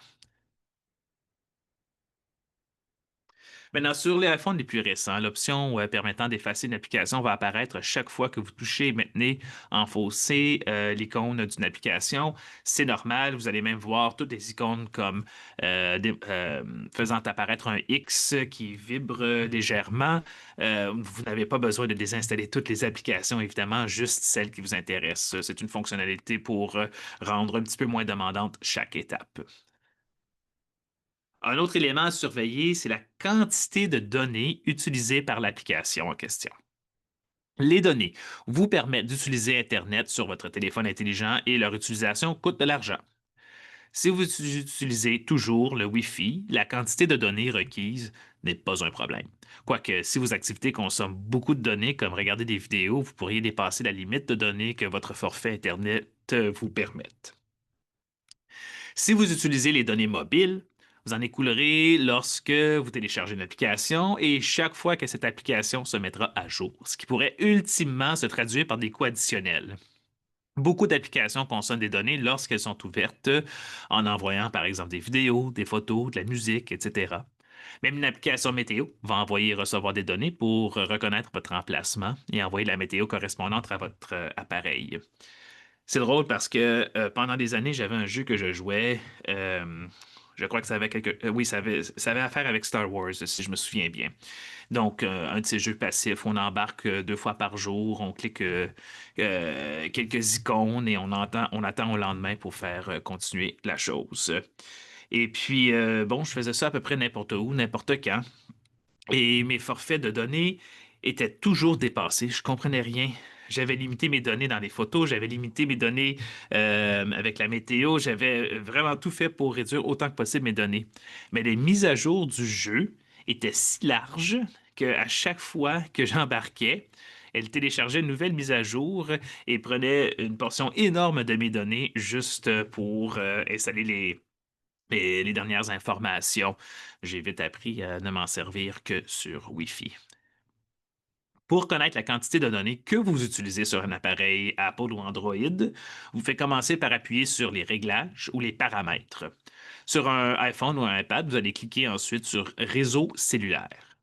Maintenant, sur les iPhones les plus récents, l'option permettant d'effacer une application va apparaître chaque fois que vous touchez et maintenez enfoncé l'icône d'une application. C'est normal, vous allez même voir toutes les icônes comme faisant apparaître un X qui vibre légèrement. Vous n'avez pas besoin de désinstaller toutes les applications, évidemment, juste celles qui vous intéressent. C'est une fonctionnalité pour rendre un petit peu moins demandante chaque étape. Un autre élément à surveiller, c'est la quantité de données utilisées par l'application en question. Les données vous permettent d'utiliser Internet sur votre téléphone intelligent et leur utilisation coûte de l'argent. Si vous utilisez toujours le Wi-Fi, la quantité de données requises n'est pas un problème. Quoique, si vos activités consomment beaucoup de données, comme regarder des vidéos, vous pourriez dépasser la limite de données que votre forfait Internet vous permette. Si vous utilisez les données mobiles, vous en écoulerez lorsque vous téléchargez une application et chaque fois que cette application se mettra à jour, ce qui pourrait ultimement se traduire par des coûts additionnels. Beaucoup d'applications consomment des données lorsqu'elles sont ouvertes en envoyant par exemple des vidéos, des photos, de la musique, etc. Même une application météo va envoyer et recevoir des données pour reconnaître votre emplacement et envoyer la météo correspondante à votre appareil. C'est drôle parce que pendant des années, j'avais un jeu que je jouais. Je crois que ça avait oui, ça avait affaire avec Star Wars, si je me souviens bien. Donc, un de ces jeux passifs, on embarque 2 fois par jour, on clique quelques icônes et on attend au lendemain pour faire continuer la chose. Et puis, bon, je faisais ça à peu près n'importe où, n'importe quand. Et mes forfaits de données étaient toujours dépassés. Je comprenais rien. J'avais limité mes données dans les photos, j'avais limité mes données avec la météo, j'avais vraiment tout fait pour réduire autant que possible mes données. Mais les mises à jour du jeu étaient si larges qu'à chaque fois que j'embarquais, elle téléchargeait une nouvelle mise à jour et prenait une portion énorme de mes données juste pour installer les dernières informations. J'ai vite appris à ne m'en servir que sur Wi-Fi. Pour connaître la quantité de données que vous utilisez sur un appareil Apple ou Android, vous faites commencer par appuyer sur les réglages ou les paramètres. Sur un iPhone ou un iPad, vous allez cliquer ensuite sur Réseau cellulaire.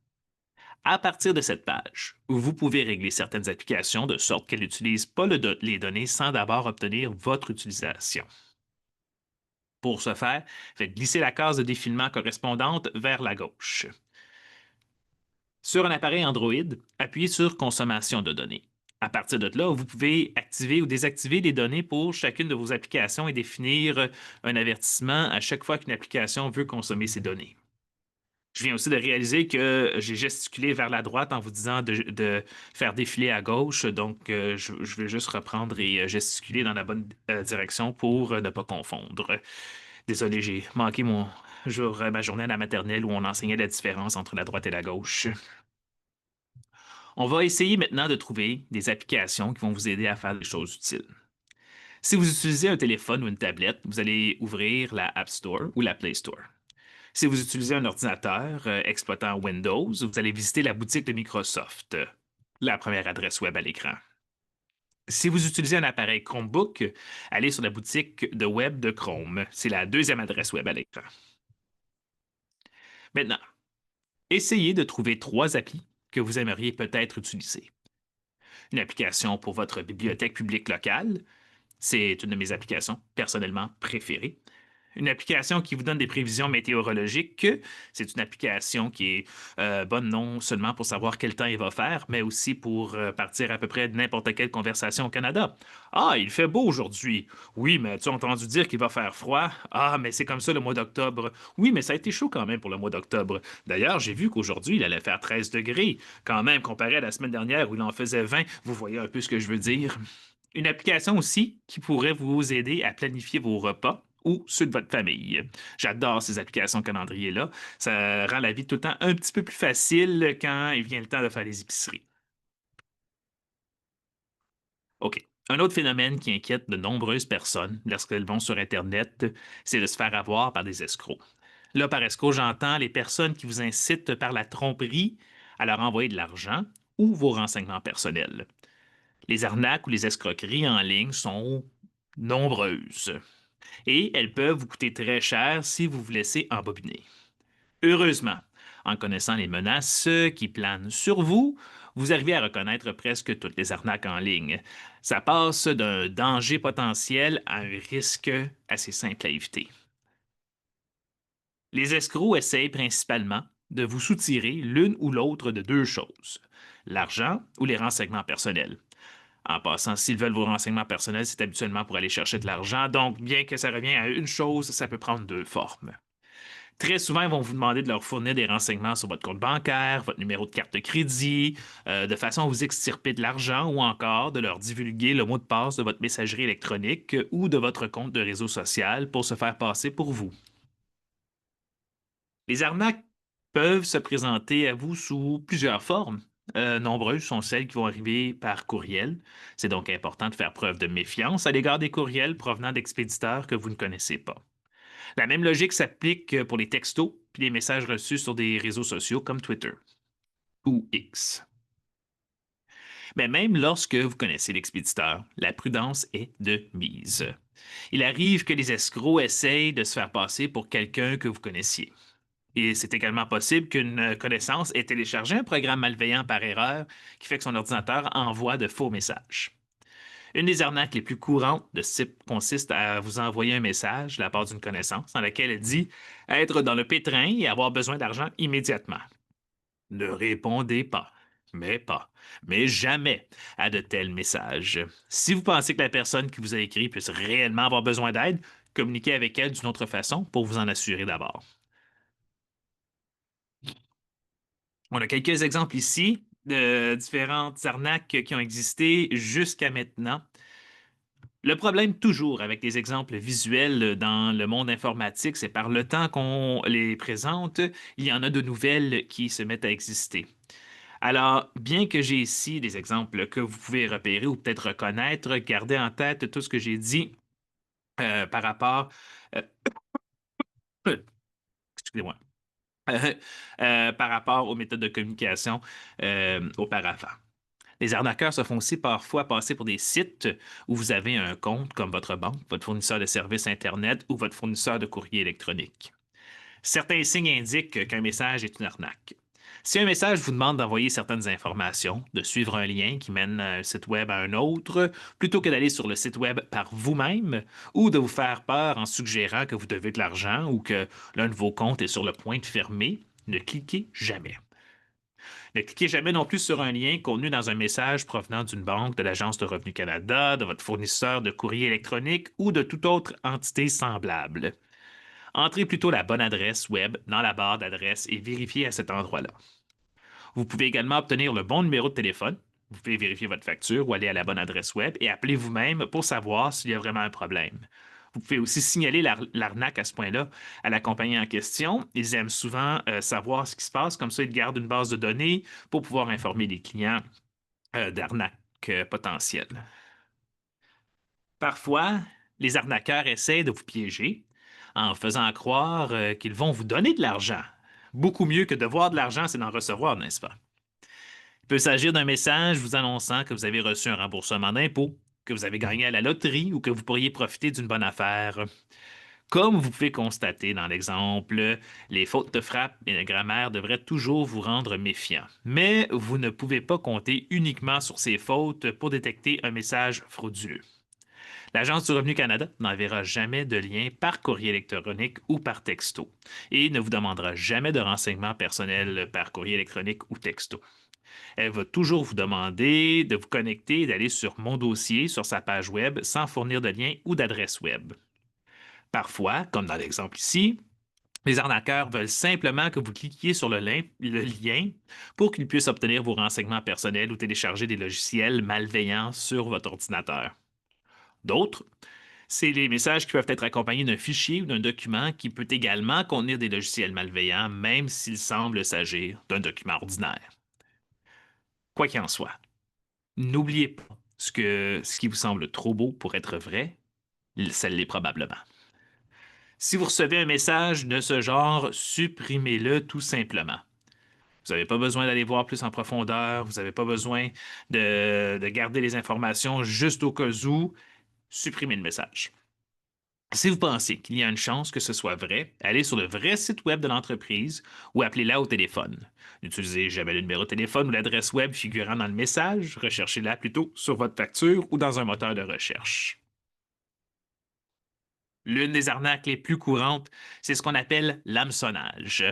À partir de cette page, vous pouvez régler certaines applications de sorte qu'elles n'utilisent pas les données sans d'abord obtenir votre utilisation. Pour ce faire, faites glisser la case de défilement correspondante vers la gauche. Sur un appareil Android, appuyez sur Consommation de données. À partir de là, vous pouvez activer ou désactiver les données pour chacune de vos applications et définir un avertissement à chaque fois qu'une application veut consommer ces données. Je viens aussi de réaliser que j'ai gesticulé vers la droite en vous disant de faire défiler à gauche, donc je vais juste reprendre et gesticuler dans la bonne direction pour ne pas confondre. Désolé, j'ai manqué ma journée à la maternelle où on enseignait la différence entre la droite et la gauche. On va essayer maintenant de trouver des applications qui vont vous aider à faire des choses utiles. Si vous utilisez un téléphone ou une tablette, vous allez ouvrir la App Store ou la Play Store. Si vous utilisez un ordinateur exploitant Windows, vous allez visiter la boutique de Microsoft, la première adresse web à l'écran. Si vous utilisez un appareil Chromebook, allez sur la boutique de web de Chrome. C'est la deuxième adresse web à l'écran. Maintenant, essayez de trouver 3 applis que vous aimeriez peut-être utiliser. Une application pour votre bibliothèque publique locale, c'est une de mes applications personnellement préférées. Une application qui vous donne des prévisions météorologiques, c'est une application qui est bonne non seulement pour savoir quel temps il va faire, mais aussi pour partir à peu près de n'importe quelle conversation au Canada. Ah, il fait beau aujourd'hui. Oui, mais tu as entendu dire qu'il va faire froid. Ah, mais c'est comme ça le mois d'octobre. Oui, mais ça a été chaud quand même pour le mois d'octobre. D'ailleurs, j'ai vu qu'aujourd'hui, il allait faire 13 degrés, quand même comparé à la semaine dernière où il en faisait 20. Vous voyez un peu ce que je veux dire. Une application aussi qui pourrait vous aider à planifier vos repas ou ceux de votre famille. J'adore ces applications calendrier-là. Ça rend la vie tout le temps un petit peu plus facile quand il vient le temps de faire les épiceries. OK. Un autre phénomène qui inquiète de nombreuses personnes lorsqu'elles vont sur Internet, c'est de se faire avoir par des escrocs. Là, par escroc, j'entends les personnes qui vous incitent par la tromperie à leur envoyer de l'argent ou vos renseignements personnels. Les arnaques ou les escroqueries en ligne sont nombreuses et elles peuvent vous coûter très cher si vous vous laissez embobiner. Heureusement, en connaissant les menaces qui planent sur vous, vous arrivez à reconnaître presque toutes les arnaques en ligne. Ça passe d'un danger potentiel à un risque assez simple à éviter. Les escrocs essayent principalement de vous soutirer l'une ou l'autre de 2 choses, l'argent ou les renseignements personnels. En passant, s'ils veulent vos renseignements personnels, c'est habituellement pour aller chercher de l'argent, donc bien que ça revienne à une chose, ça peut prendre 2 formes. Très souvent, ils vont vous demander de leur fournir des renseignements sur votre compte bancaire, votre numéro de carte de crédit, de façon à vous extirper de l'argent ou encore de leur divulguer le mot de passe de votre messagerie électronique ou de votre compte de réseau social pour se faire passer pour vous. Les arnaques peuvent se présenter à vous sous plusieurs formes. Nombreuses sont celles qui vont arriver par courriel. C'est donc important de faire preuve de méfiance à l'égard des courriels provenant d'expéditeurs que vous ne connaissez pas. La même logique s'applique pour les textos puis les messages reçus sur des réseaux sociaux comme Twitter ou X. Mais même lorsque vous connaissez l'expéditeur, la prudence est de mise. Il arrive que les escrocs essayent de se faire passer pour quelqu'un que vous connaissiez. Et c'est également possible qu'une connaissance ait téléchargé un programme malveillant par erreur qui fait que son ordinateur envoie de faux messages. Une des arnaques les plus courantes de ce type consiste à vous envoyer un message de la part d'une connaissance dans laquelle elle dit être dans le pétrin et avoir besoin d'argent immédiatement. Ne répondez pas, mais jamais à de tels messages. Si vous pensez que la personne qui vous a écrit puisse réellement avoir besoin d'aide, communiquez avec elle d'une autre façon pour vous en assurer d'abord. On a quelques exemples ici de différentes arnaques qui ont existé jusqu'à maintenant. Le problème toujours avec les exemples visuels dans le monde informatique, c'est par le temps qu'on les présente, il y en a de nouvelles qui se mettent à exister. Alors, bien que j'ai ici des exemples que vous pouvez repérer ou peut-être reconnaître, gardez en tête tout ce que j'ai dit par rapport... euh, excusez-moi. Par rapport aux méthodes de communication auparavant. Les arnaqueurs se font aussi parfois passer pour des sites où vous avez un compte comme votre banque, votre fournisseur de services Internet ou votre fournisseur de courrier électronique. Certains signes indiquent qu'un message est une arnaque. Si un message vous demande d'envoyer certaines informations, de suivre un lien qui mène un site web à un autre, plutôt que d'aller sur le site web par vous-même, ou de vous faire peur en suggérant que vous devez de l'argent ou que l'un de vos comptes est sur le point de fermer, ne cliquez jamais. Ne cliquez jamais non plus sur un lien contenu dans un message provenant d'une banque, de l'Agence de Revenu Canada, de votre fournisseur de courrier électronique ou de toute autre entité semblable. Entrez plutôt la bonne adresse web dans la barre d'adresse et vérifiez à cet endroit-là. Vous pouvez également obtenir le bon numéro de téléphone. Vous pouvez vérifier votre facture ou aller à la bonne adresse web et appeler vous-même pour savoir s'il y a vraiment un problème. Vous pouvez aussi signaler l'arnaque à ce point-là à la compagnie en question. Ils aiment souvent savoir ce qui se passe, comme ça ils gardent une base de données pour pouvoir informer les clients d'arnaques potentielles. Parfois, les arnaqueurs essaient de vous piéger en faisant croire qu'ils vont vous donner de l'argent. Beaucoup mieux que de voir de l'argent, c'est d'en recevoir, n'est-ce pas? Il peut s'agir d'un message vous annonçant que vous avez reçu un remboursement d'impôt, que vous avez gagné à la loterie ou que vous pourriez profiter d'une bonne affaire. Comme vous pouvez constater dans l'exemple, les fautes de frappe et de grammaire devraient toujours vous rendre méfiant. Mais vous ne pouvez pas compter uniquement sur ces fautes pour détecter un message frauduleux. L'Agence du Revenu Canada n'enverra jamais de lien par courrier électronique ou par texto et ne vous demandera jamais de renseignements personnels par courrier électronique ou texto. Elle va toujours vous demander de vous connecter et d'aller sur Mon dossier sur sa page web sans fournir de lien ou d'adresse web. Parfois, comme dans l'exemple ici, les arnaqueurs veulent simplement que vous cliquiez sur le lien pour qu'ils puissent obtenir vos renseignements personnels ou télécharger des logiciels malveillants sur votre ordinateur. D'autres, c'est les messages qui peuvent être accompagnés d'un fichier ou d'un document qui peut également contenir des logiciels malveillants, même s'il semble s'agir d'un document ordinaire. Quoi qu'il en soit, n'oubliez pas ce qui vous semble trop beau pour être vrai, ça l'est probablement. Si vous recevez un message de ce genre, supprimez-le tout simplement. Vous n'avez pas besoin d'aller voir plus en profondeur, vous n'avez pas besoin de garder les informations juste au cas où, supprimez le message. Si vous pensez qu'il y a une chance que ce soit vrai, allez sur le vrai site web de l'entreprise ou appelez-la au téléphone. N'utilisez jamais le numéro de téléphone ou l'adresse web figurant dans le message, recherchez-la plutôt sur votre facture ou dans un moteur de recherche. L'une des arnaques les plus courantes, c'est ce qu'on appelle l'hameçonnage.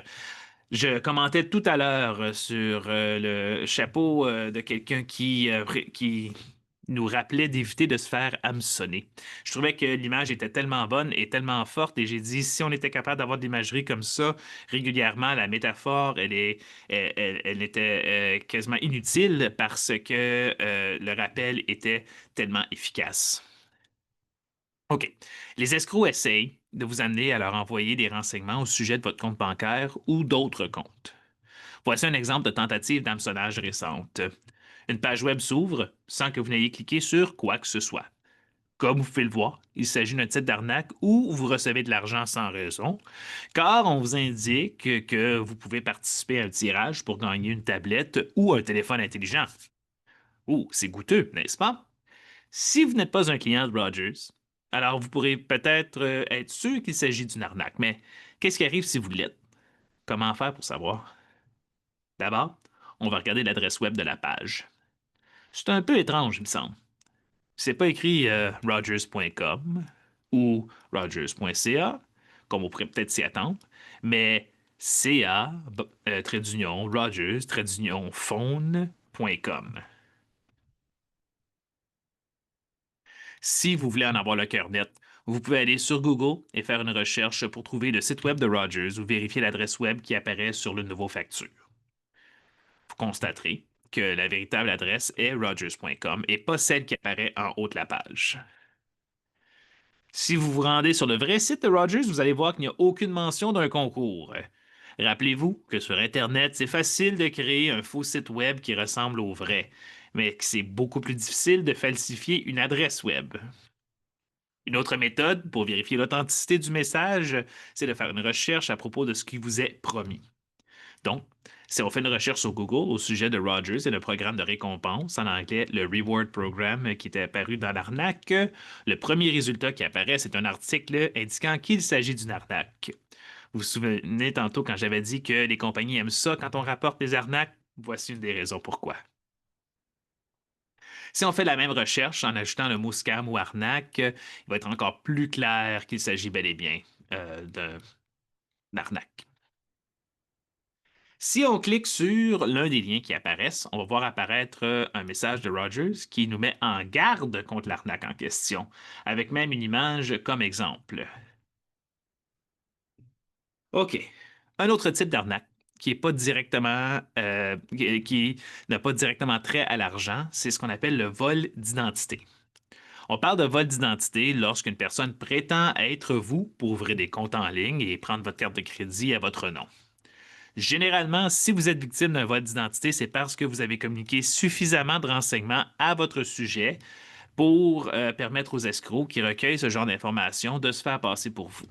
Je commentais tout à l'heure sur le chapeau de quelqu'un qui nous rappelait d'éviter de se faire hameçonner. Je trouvais que l'image était tellement bonne et tellement forte et j'ai dit, si on était capable d'avoir de l'imagerie comme ça régulièrement, la métaphore, elle était quasiment inutile parce que le rappel était tellement efficace. OK. Les escrocs essayent de vous amener à leur envoyer des renseignements au sujet de votre compte bancaire ou d'autres comptes. Voici un exemple de tentative d'hameçonnage récente. Une page web s'ouvre sans que vous n'ayez cliqué sur quoi que ce soit. Comme vous pouvez le voir, il s'agit d'un type d'arnaque où vous recevez de l'argent sans raison, car on vous indique que vous pouvez participer à un tirage pour gagner une tablette ou un téléphone intelligent. Ouh, c'est goûteux, n'est-ce pas? Si vous n'êtes pas un client de Rogers, alors vous pourrez peut-être être sûr qu'il s'agit d'une arnaque, mais qu'est-ce qui arrive si vous l'êtes? Comment faire pour savoir? D'abord, on va regarder l'adresse web de la page. C'est un peu étrange, il me semble. C'est pas écrit rogers.com ou rogers.ca, comme on pourrait peut-être s'y attendre, mais ca, trait d'union, rogers, trait d'union, phone.com. Si vous voulez en avoir le cœur net, vous pouvez aller sur Google et faire une recherche pour trouver le site web de Rogers ou vérifier l'adresse web qui apparaît sur le nouveau facture. Vous constaterez que la véritable adresse est rogers.com et pas celle qui apparaît en haut de la page. Si vous vous rendez sur le vrai site de Rogers, vous allez voir qu'il n'y a aucune mention d'un concours. Rappelez-vous que sur Internet, c'est facile de créer un faux site web qui ressemble au vrai, mais que c'est beaucoup plus difficile de falsifier une adresse web. Une autre méthode pour vérifier l'authenticité du message, c'est de faire une recherche à propos de ce qui vous est promis. Donc, si on fait une recherche sur Google au sujet de Rogers et le programme de récompense, en anglais le Reward Program qui était apparu dans l'arnaque, le premier résultat qui apparaît, c'est un article indiquant qu'il s'agit d'une arnaque. Vous vous souvenez tantôt quand j'avais dit que les compagnies aiment ça quand on rapporte des arnaques? Voici une des raisons pourquoi. Si on fait la même recherche en ajoutant le mot scam ou arnaque, il va être encore plus clair qu'il s'agit bel et bien d'arnaque. Si on clique sur l'un des liens qui apparaissent, on va voir apparaître un message de Rogers qui nous met en garde contre l'arnaque en question, avec même une image comme exemple. OK. Un autre type d'arnaque qui est pas directement, qui n'a pas directement trait à l'argent, c'est ce qu'on appelle le vol d'identité. On parle de vol d'identité lorsqu'une personne prétend être vous pour ouvrir des comptes en ligne et prendre votre carte de crédit à votre nom. Généralement, si vous êtes victime d'un vol d'identité, c'est parce que vous avez communiqué suffisamment de renseignements à votre sujet pour permettre aux escrocs qui recueillent ce genre d'informations de se faire passer pour vous.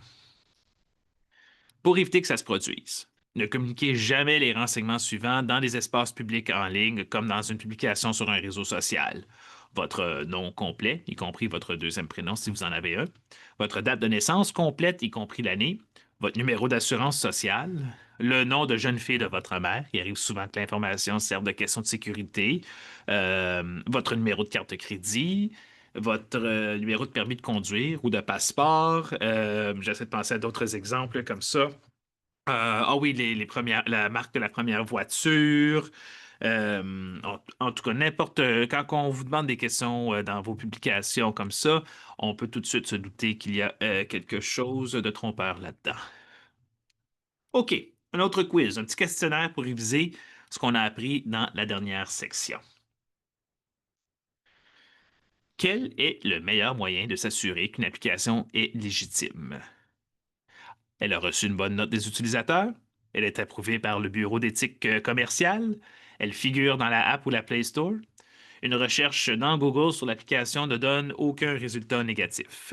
Pour éviter que ça se produise, ne communiquez jamais les renseignements suivants dans les espaces publics en ligne comme dans une publication sur un réseau social. Votre nom complet, y compris votre deuxième prénom si vous en avez un, votre date de naissance complète, y compris l'année, votre numéro d'assurance sociale, le nom de jeune fille de votre mère, il arrive souvent que l'information serve de question de sécurité, votre numéro de carte de crédit, votre numéro de permis de conduire ou de passeport. J'essaie de penser à d'autres exemples comme ça. Ah oui, la marque de la première voiture. En tout cas, quand on vous demande des questions dans vos publications comme ça, on peut tout de suite se douter qu'il y a quelque chose de trompeur là-dedans. OK, un autre quiz, un petit questionnaire pour réviser ce qu'on a appris dans la dernière section. Quel est le meilleur moyen de s'assurer qu'une application est légitime? Elle a reçu une bonne note des utilisateurs. Elle est approuvée par le Bureau d'éthique commerciale. Elle figure dans la App ou la Play Store. Une recherche dans Google sur l'application ne donne aucun résultat négatif.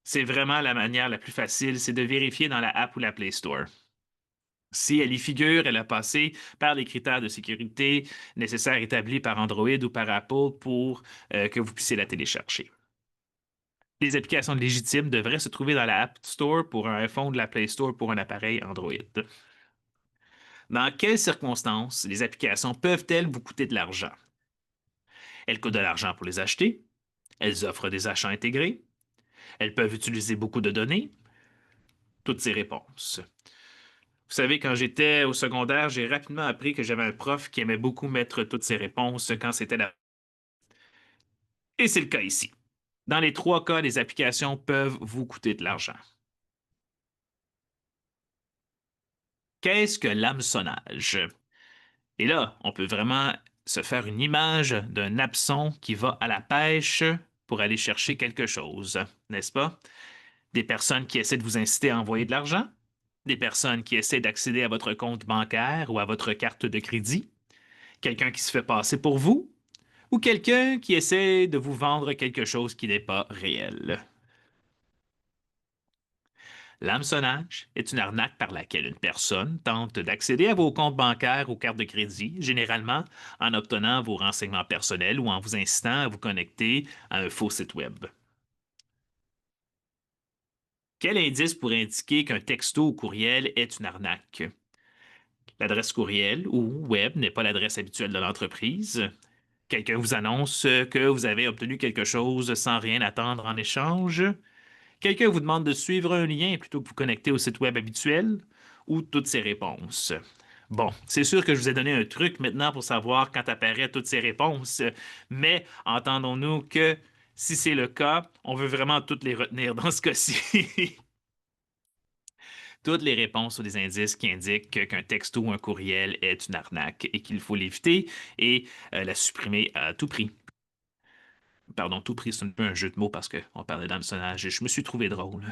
C'est vraiment la manière la plus facile, c'est de vérifier dans la App ou la Play Store. Si elle y figure, elle a passé par les critères de sécurité nécessaires établis par Android ou par Apple pour que vous puissiez la télécharger. Les applications légitimes devraient se trouver dans la App Store pour un iPhone ou la Play Store pour un appareil Android. Dans quelles circonstances les applications peuvent-elles vous coûter de l'argent? Elles coûtent de l'argent pour les acheter. Elles offrent des achats intégrés. Elles peuvent utiliser beaucoup de données. Toutes ces réponses. Vous savez, quand j'étais au secondaire, j'ai rapidement appris que j'avais un prof qui aimait beaucoup mettre toutes ses réponses quand c'était la... Et c'est le cas ici. Dans les 3 cas, les applications peuvent vous coûter de l'argent. Qu'est-ce que l'hameçonnage? Et là, on peut vraiment se faire une image d'un hameçon qui va à la pêche pour aller chercher quelque chose, n'est-ce pas? Des personnes qui essaient de vous inciter à envoyer de l'argent, des personnes qui essaient d'accéder à votre compte bancaire ou à votre carte de crédit, quelqu'un qui se fait passer pour vous, ou quelqu'un qui essaie de vous vendre quelque chose qui n'est pas réel. L'hameçonnage est une arnaque par laquelle une personne tente d'accéder à vos comptes bancaires ou cartes de crédit, généralement en obtenant vos renseignements personnels ou en vous incitant à vous connecter à un faux site Web. Quel indice pourrait indiquer qu'un texto ou courriel est une arnaque? L'adresse courriel ou Web n'est pas l'adresse habituelle de l'entreprise. Quelqu'un vous annonce que vous avez obtenu quelque chose sans rien attendre en échange. Quelqu'un vous demande de suivre un lien plutôt que vous connecter au site Web habituel, ou toutes ces réponses. Bon, c'est sûr que je vous ai donné un truc maintenant pour savoir quand apparaissent toutes ces réponses, mais entendons-nous que si c'est le cas, on veut vraiment toutes les retenir dans ce cas-ci. Toutes les réponses sont des indices qui indiquent qu'un texto ou un courriel est une arnaque et qu'il faut l'éviter et la supprimer à tout prix. Pardon, tout prix, c'est un peu un jeu de mots parce qu'on parlait d'hameçonnage et je me suis trouvé drôle.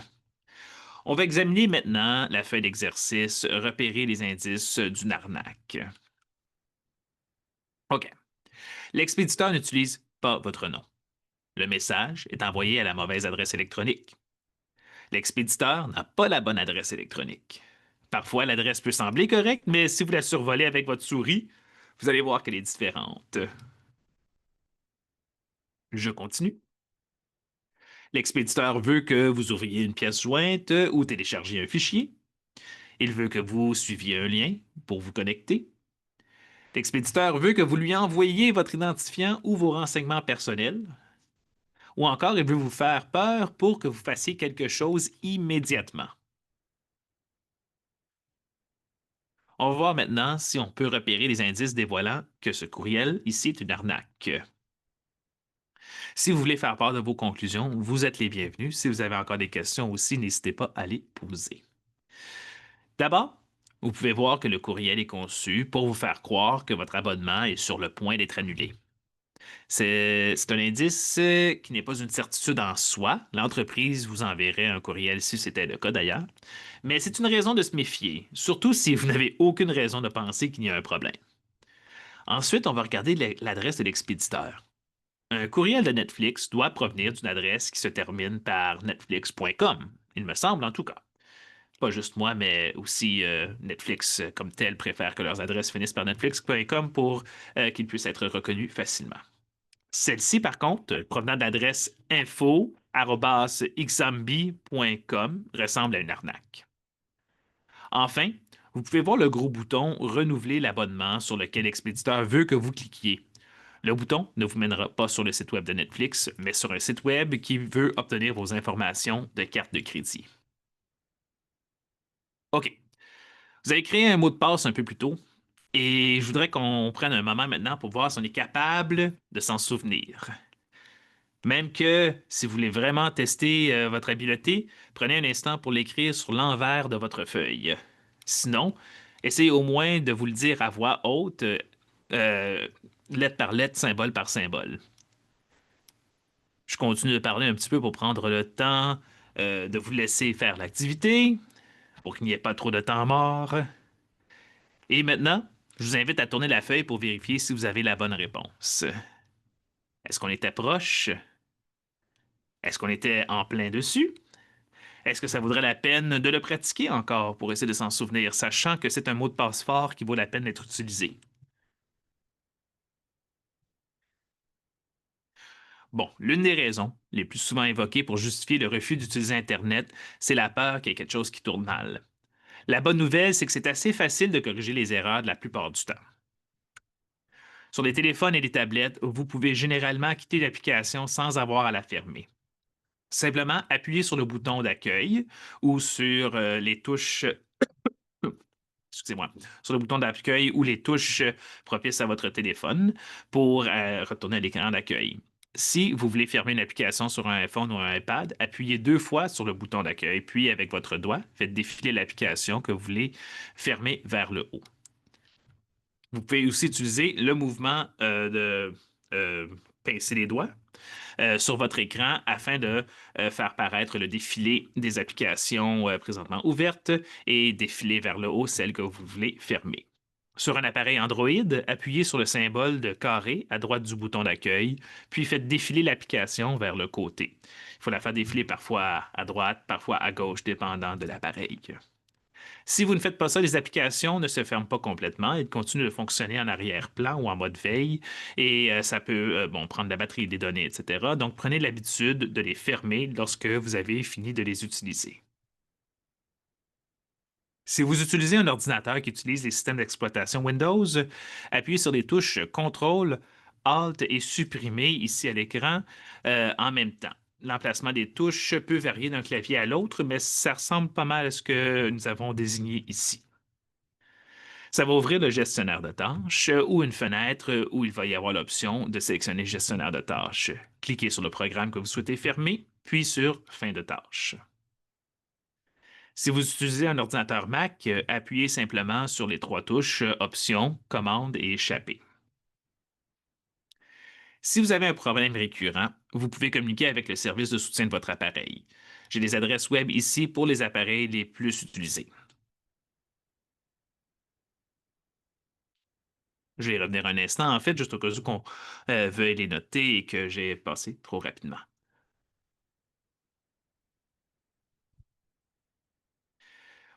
On va examiner maintenant la feuille d'exercice, repérer les indices d'une arnaque. OK. L'expéditeur n'utilise pas votre nom. Le message est envoyé à la mauvaise adresse électronique. L'expéditeur n'a pas la bonne adresse électronique. Parfois, l'adresse peut sembler correcte, mais si vous la survolez avec votre souris, vous allez voir qu'elle est différente. Je continue. L'expéditeur veut que vous ouvriez une pièce jointe ou téléchargiez un fichier. Il veut que vous suiviez un lien pour vous connecter. L'expéditeur veut que vous lui envoyiez votre identifiant ou vos renseignements personnels. Ou encore, il veut vous faire peur pour que vous fassiez quelque chose immédiatement. On va voir maintenant si on peut repérer les indices dévoilant que ce courriel ici est une arnaque. Si vous voulez faire part de vos conclusions, vous êtes les bienvenus. Si vous avez encore des questions aussi, n'hésitez pas à les poser. D'abord, vous pouvez voir que le courriel est conçu pour vous faire croire que votre abonnement est sur le point d'être annulé. C'est un indice qui n'est pas une certitude en soi. L'entreprise vous enverrait un courriel si c'était le cas d'ailleurs. Mais c'est une raison de se méfier, surtout si vous n'avez aucune raison de penser qu'il y a un problème. Ensuite, on va regarder l'adresse de l'expéditeur. Un courriel de Netflix doit provenir d'une adresse qui se termine par netflix.com, il me semble en tout cas. Pas juste moi, mais aussi Netflix comme tel préfère que leurs adresses finissent par netflix.com pour qu'ils puissent être reconnus facilement. Celle-ci, par contre, provenant de l'adresse info@xambi.com, ressemble à une arnaque. Enfin, vous pouvez voir le gros bouton Renouveler l'abonnement sur lequel l'expéditeur veut que vous cliquiez. Le bouton ne vous mènera pas sur le site web de Netflix, mais sur un site web qui veut obtenir vos informations de carte de crédit. OK. Vous avez créé un mot de passe un peu plus tôt et je voudrais qu'on prenne un moment maintenant pour voir si on est capable de s'en souvenir. Même que si vous voulez vraiment tester votre habileté, prenez un instant pour l'écrire sur l'envers de votre feuille. Sinon, essayez au moins de vous le dire à voix haute, lettre par lettre, symbole par symbole. Je continue de parler un petit peu pour prendre le temps de vous laisser faire l'activité, pour qu'il n'y ait pas trop de temps mort. Et maintenant, je vous invite à tourner la feuille pour vérifier si vous avez la bonne réponse. Est-ce qu'on était proche? Est-ce qu'on était en plein dessus? Est-ce que ça vaudrait la peine de le pratiquer encore pour essayer de s'en souvenir, sachant que c'est un mot de passe fort qui vaut la peine d'être utilisé? Bon, l'une des raisons les plus souvent évoquées pour justifier le refus d'utiliser Internet, c'est la peur qu'il y ait quelque chose qui tourne mal. La bonne nouvelle, c'est que c'est assez facile de corriger les erreurs de la plupart du temps. Sur les téléphones et les tablettes, vous pouvez généralement quitter l'application sans avoir à la fermer. Simplement appuyez sur le bouton d'accueil ou sur les touches excusez-moi, sur le bouton d'accueil ou les touches propices à votre téléphone pour retourner à l'écran d'accueil. Si vous voulez fermer une application sur un iPhone ou un iPad, appuyez 2 fois sur le bouton d'accueil, puis avec votre doigt, faites défiler l'application que vous voulez fermer vers le haut. Vous pouvez aussi utiliser le mouvement de pincer les doigts sur votre écran afin de faire paraître le défilé des applications présentement ouvertes et défiler vers le haut celles que vous voulez fermer. Sur un appareil Android, appuyez sur le symbole de carré à droite du bouton d'accueil, puis faites défiler l'application vers le côté. Il faut la faire défiler parfois à droite, parfois à gauche, dépendant de l'appareil. Si vous ne faites pas ça, les applications ne se ferment pas complètement. Elles continuent de fonctionner en arrière-plan ou en mode veille et ça peut prendre de la batterie, des données, etc. Donc, prenez l'habitude de les fermer lorsque vous avez fini de les utiliser. Si vous utilisez un ordinateur qui utilise les systèmes d'exploitation Windows, appuyez sur les touches CTRL, ALT et supprimer ici à l'écran en même temps. L'emplacement des touches peut varier d'un clavier à l'autre, mais ça ressemble pas mal à ce que nous avons désigné ici. Ça va ouvrir le gestionnaire de tâches ou une fenêtre où il va y avoir l'option de sélectionner gestionnaire de tâches. Cliquez sur le programme que vous souhaitez fermer, puis sur Fin de tâche. Si vous utilisez un ordinateur Mac, appuyez simplement sur les 3 touches Options, Commande et Échapper. Si vous avez un problème récurrent, vous pouvez communiquer avec le service de soutien de votre appareil. J'ai les adresses web ici pour les appareils les plus utilisés. Je vais y revenir un instant, en fait, juste au cas où qu'on veuille les noter et que j'ai passé trop rapidement.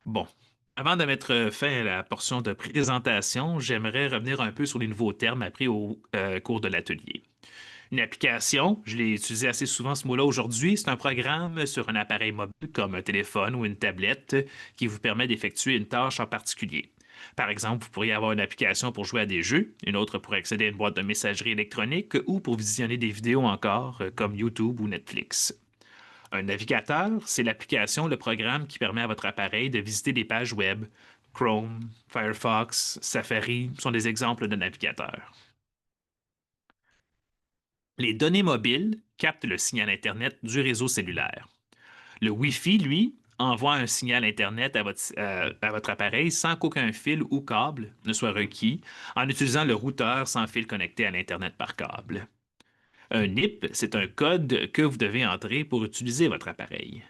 Bon, avant de mettre fin à la portion de présentation, j'aimerais revenir un peu sur les nouveaux termes appris au cours de l'atelier. Une application, je l'ai utilisé assez souvent ce mot-là aujourd'hui, c'est un programme sur un appareil mobile comme un téléphone ou une tablette qui vous permet d'effectuer une tâche en particulier. Par exemple, vous pourriez avoir une application pour jouer à des jeux, une autre pour accéder à une boîte de messagerie électronique ou pour visionner des vidéos encore comme YouTube ou Netflix. Un navigateur, c'est l'application, le programme qui permet à votre appareil de visiter des pages web. Chrome, Firefox, Safari sont des exemples de navigateurs. Les données mobiles captent le signal Internet du réseau cellulaire. Le Wi-Fi, lui, envoie un signal Internet à votre appareil sans qu'aucun fil ou câble ne soit requis en utilisant le routeur sans fil connecté à l'Internet par câble. Un NIP, c'est un code que vous devez entrer pour utiliser votre appareil.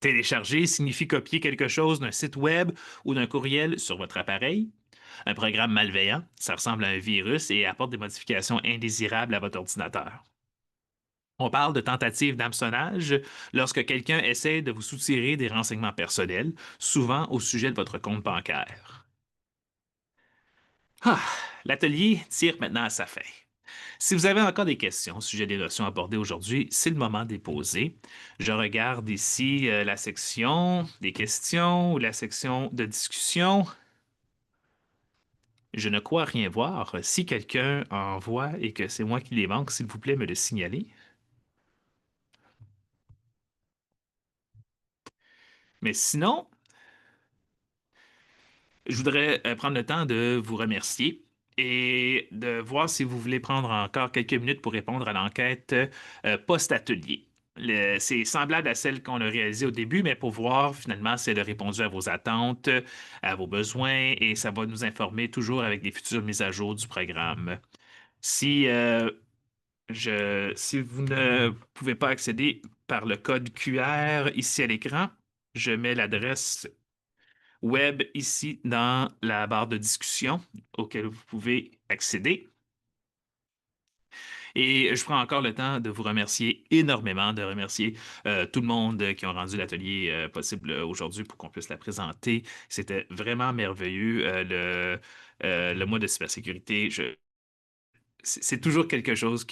Télécharger signifie copier quelque chose d'un site web ou d'un courriel sur votre appareil. Un programme malveillant, ça ressemble à un virus et apporte des modifications indésirables à votre ordinateur. On parle de tentative d'hameçonnage lorsque quelqu'un essaie de vous soutirer des renseignements personnels, souvent au sujet de votre compte bancaire. L'atelier tire maintenant à sa fin. Si vous avez encore des questions au sujet des notions abordées aujourd'hui, c'est le moment de les poser. Je regarde ici la section des questions ou la section de discussion. Je ne crois rien voir. Si quelqu'un en voit et que c'est moi qui les manque, s'il vous plaît, me le signaler. Mais sinon, je voudrais prendre le temps de vous remercier et de voir si vous voulez prendre encore quelques minutes pour répondre à l'enquête post-atelier. C'est semblable à celle qu'on a réalisée au début, mais pour voir finalement si elle a répondu à vos attentes, à vos besoins, et ça va nous informer toujours avec les futures mises à jour du programme. Si vous ne pouvez pas accéder par le code QR ici à l'écran, je mets l'adresse web ici dans la barre de discussion auquel vous pouvez accéder. Et je prends encore le temps de vous remercier énormément, de remercier tout le monde qui ont rendu l'atelier possible aujourd'hui pour qu'on puisse la présenter. C'était vraiment merveilleux. Le mois de cybersécurité, c'est toujours quelque chose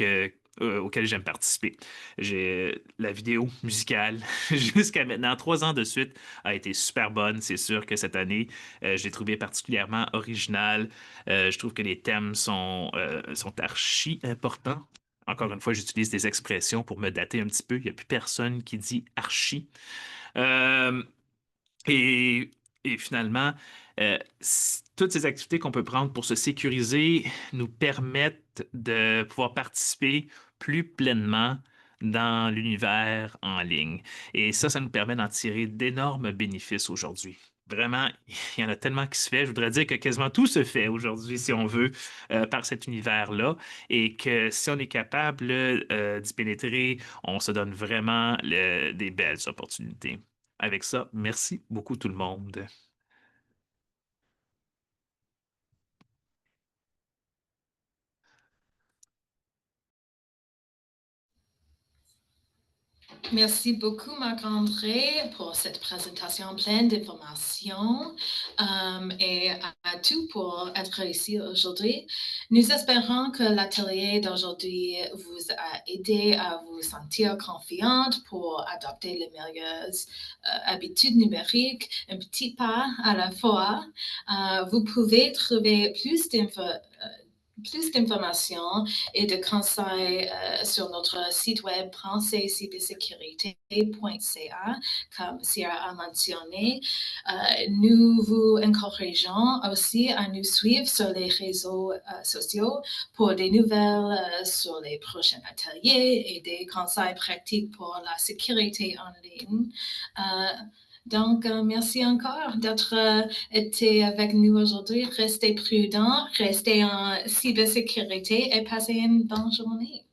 auquel j'aime participer. La vidéo musicale, jusqu'à maintenant, 3 ans de suite, a été super bonne. C'est sûr que cette année, je l'ai trouvé particulièrement original. Je trouve que les thèmes sont archi importants. Encore une fois, j'utilise des expressions pour me dater un petit peu. Il n'y a plus personne qui dit archi. Et Et finalement, toutes ces activités qu'on peut prendre pour se sécuriser nous permettent de pouvoir participer plus pleinement dans l'univers en ligne. Et ça nous permet d'en tirer d'énormes bénéfices aujourd'hui. Vraiment, il y en a tellement qui se fait. Je voudrais dire que quasiment tout se fait aujourd'hui, si on veut, par cet univers-là. Et que si on est capable d'y pénétrer, on se donne vraiment des belles opportunités. Avec ça, merci beaucoup tout le monde. Merci beaucoup, Marc-André, pour cette présentation pleine d'informations et à tout pour être ici aujourd'hui. Nous espérons que l'atelier d'aujourd'hui vous a aidé à vous sentir confiante pour adopter les meilleures habitudes numériques, un petit pas à la fois. Vous pouvez trouver plus d'informations et de conseils sur notre site web pensezcybersécurité.ca, comme Sierra a mentionné. Nous vous encourageons aussi à nous suivre sur les réseaux sociaux pour des nouvelles sur les prochains ateliers et des conseils pratiques pour la sécurité en ligne. Donc, merci encore d'être été avec nous aujourd'hui. Restez prudents, restez en cybersécurité et passez une bonne journée.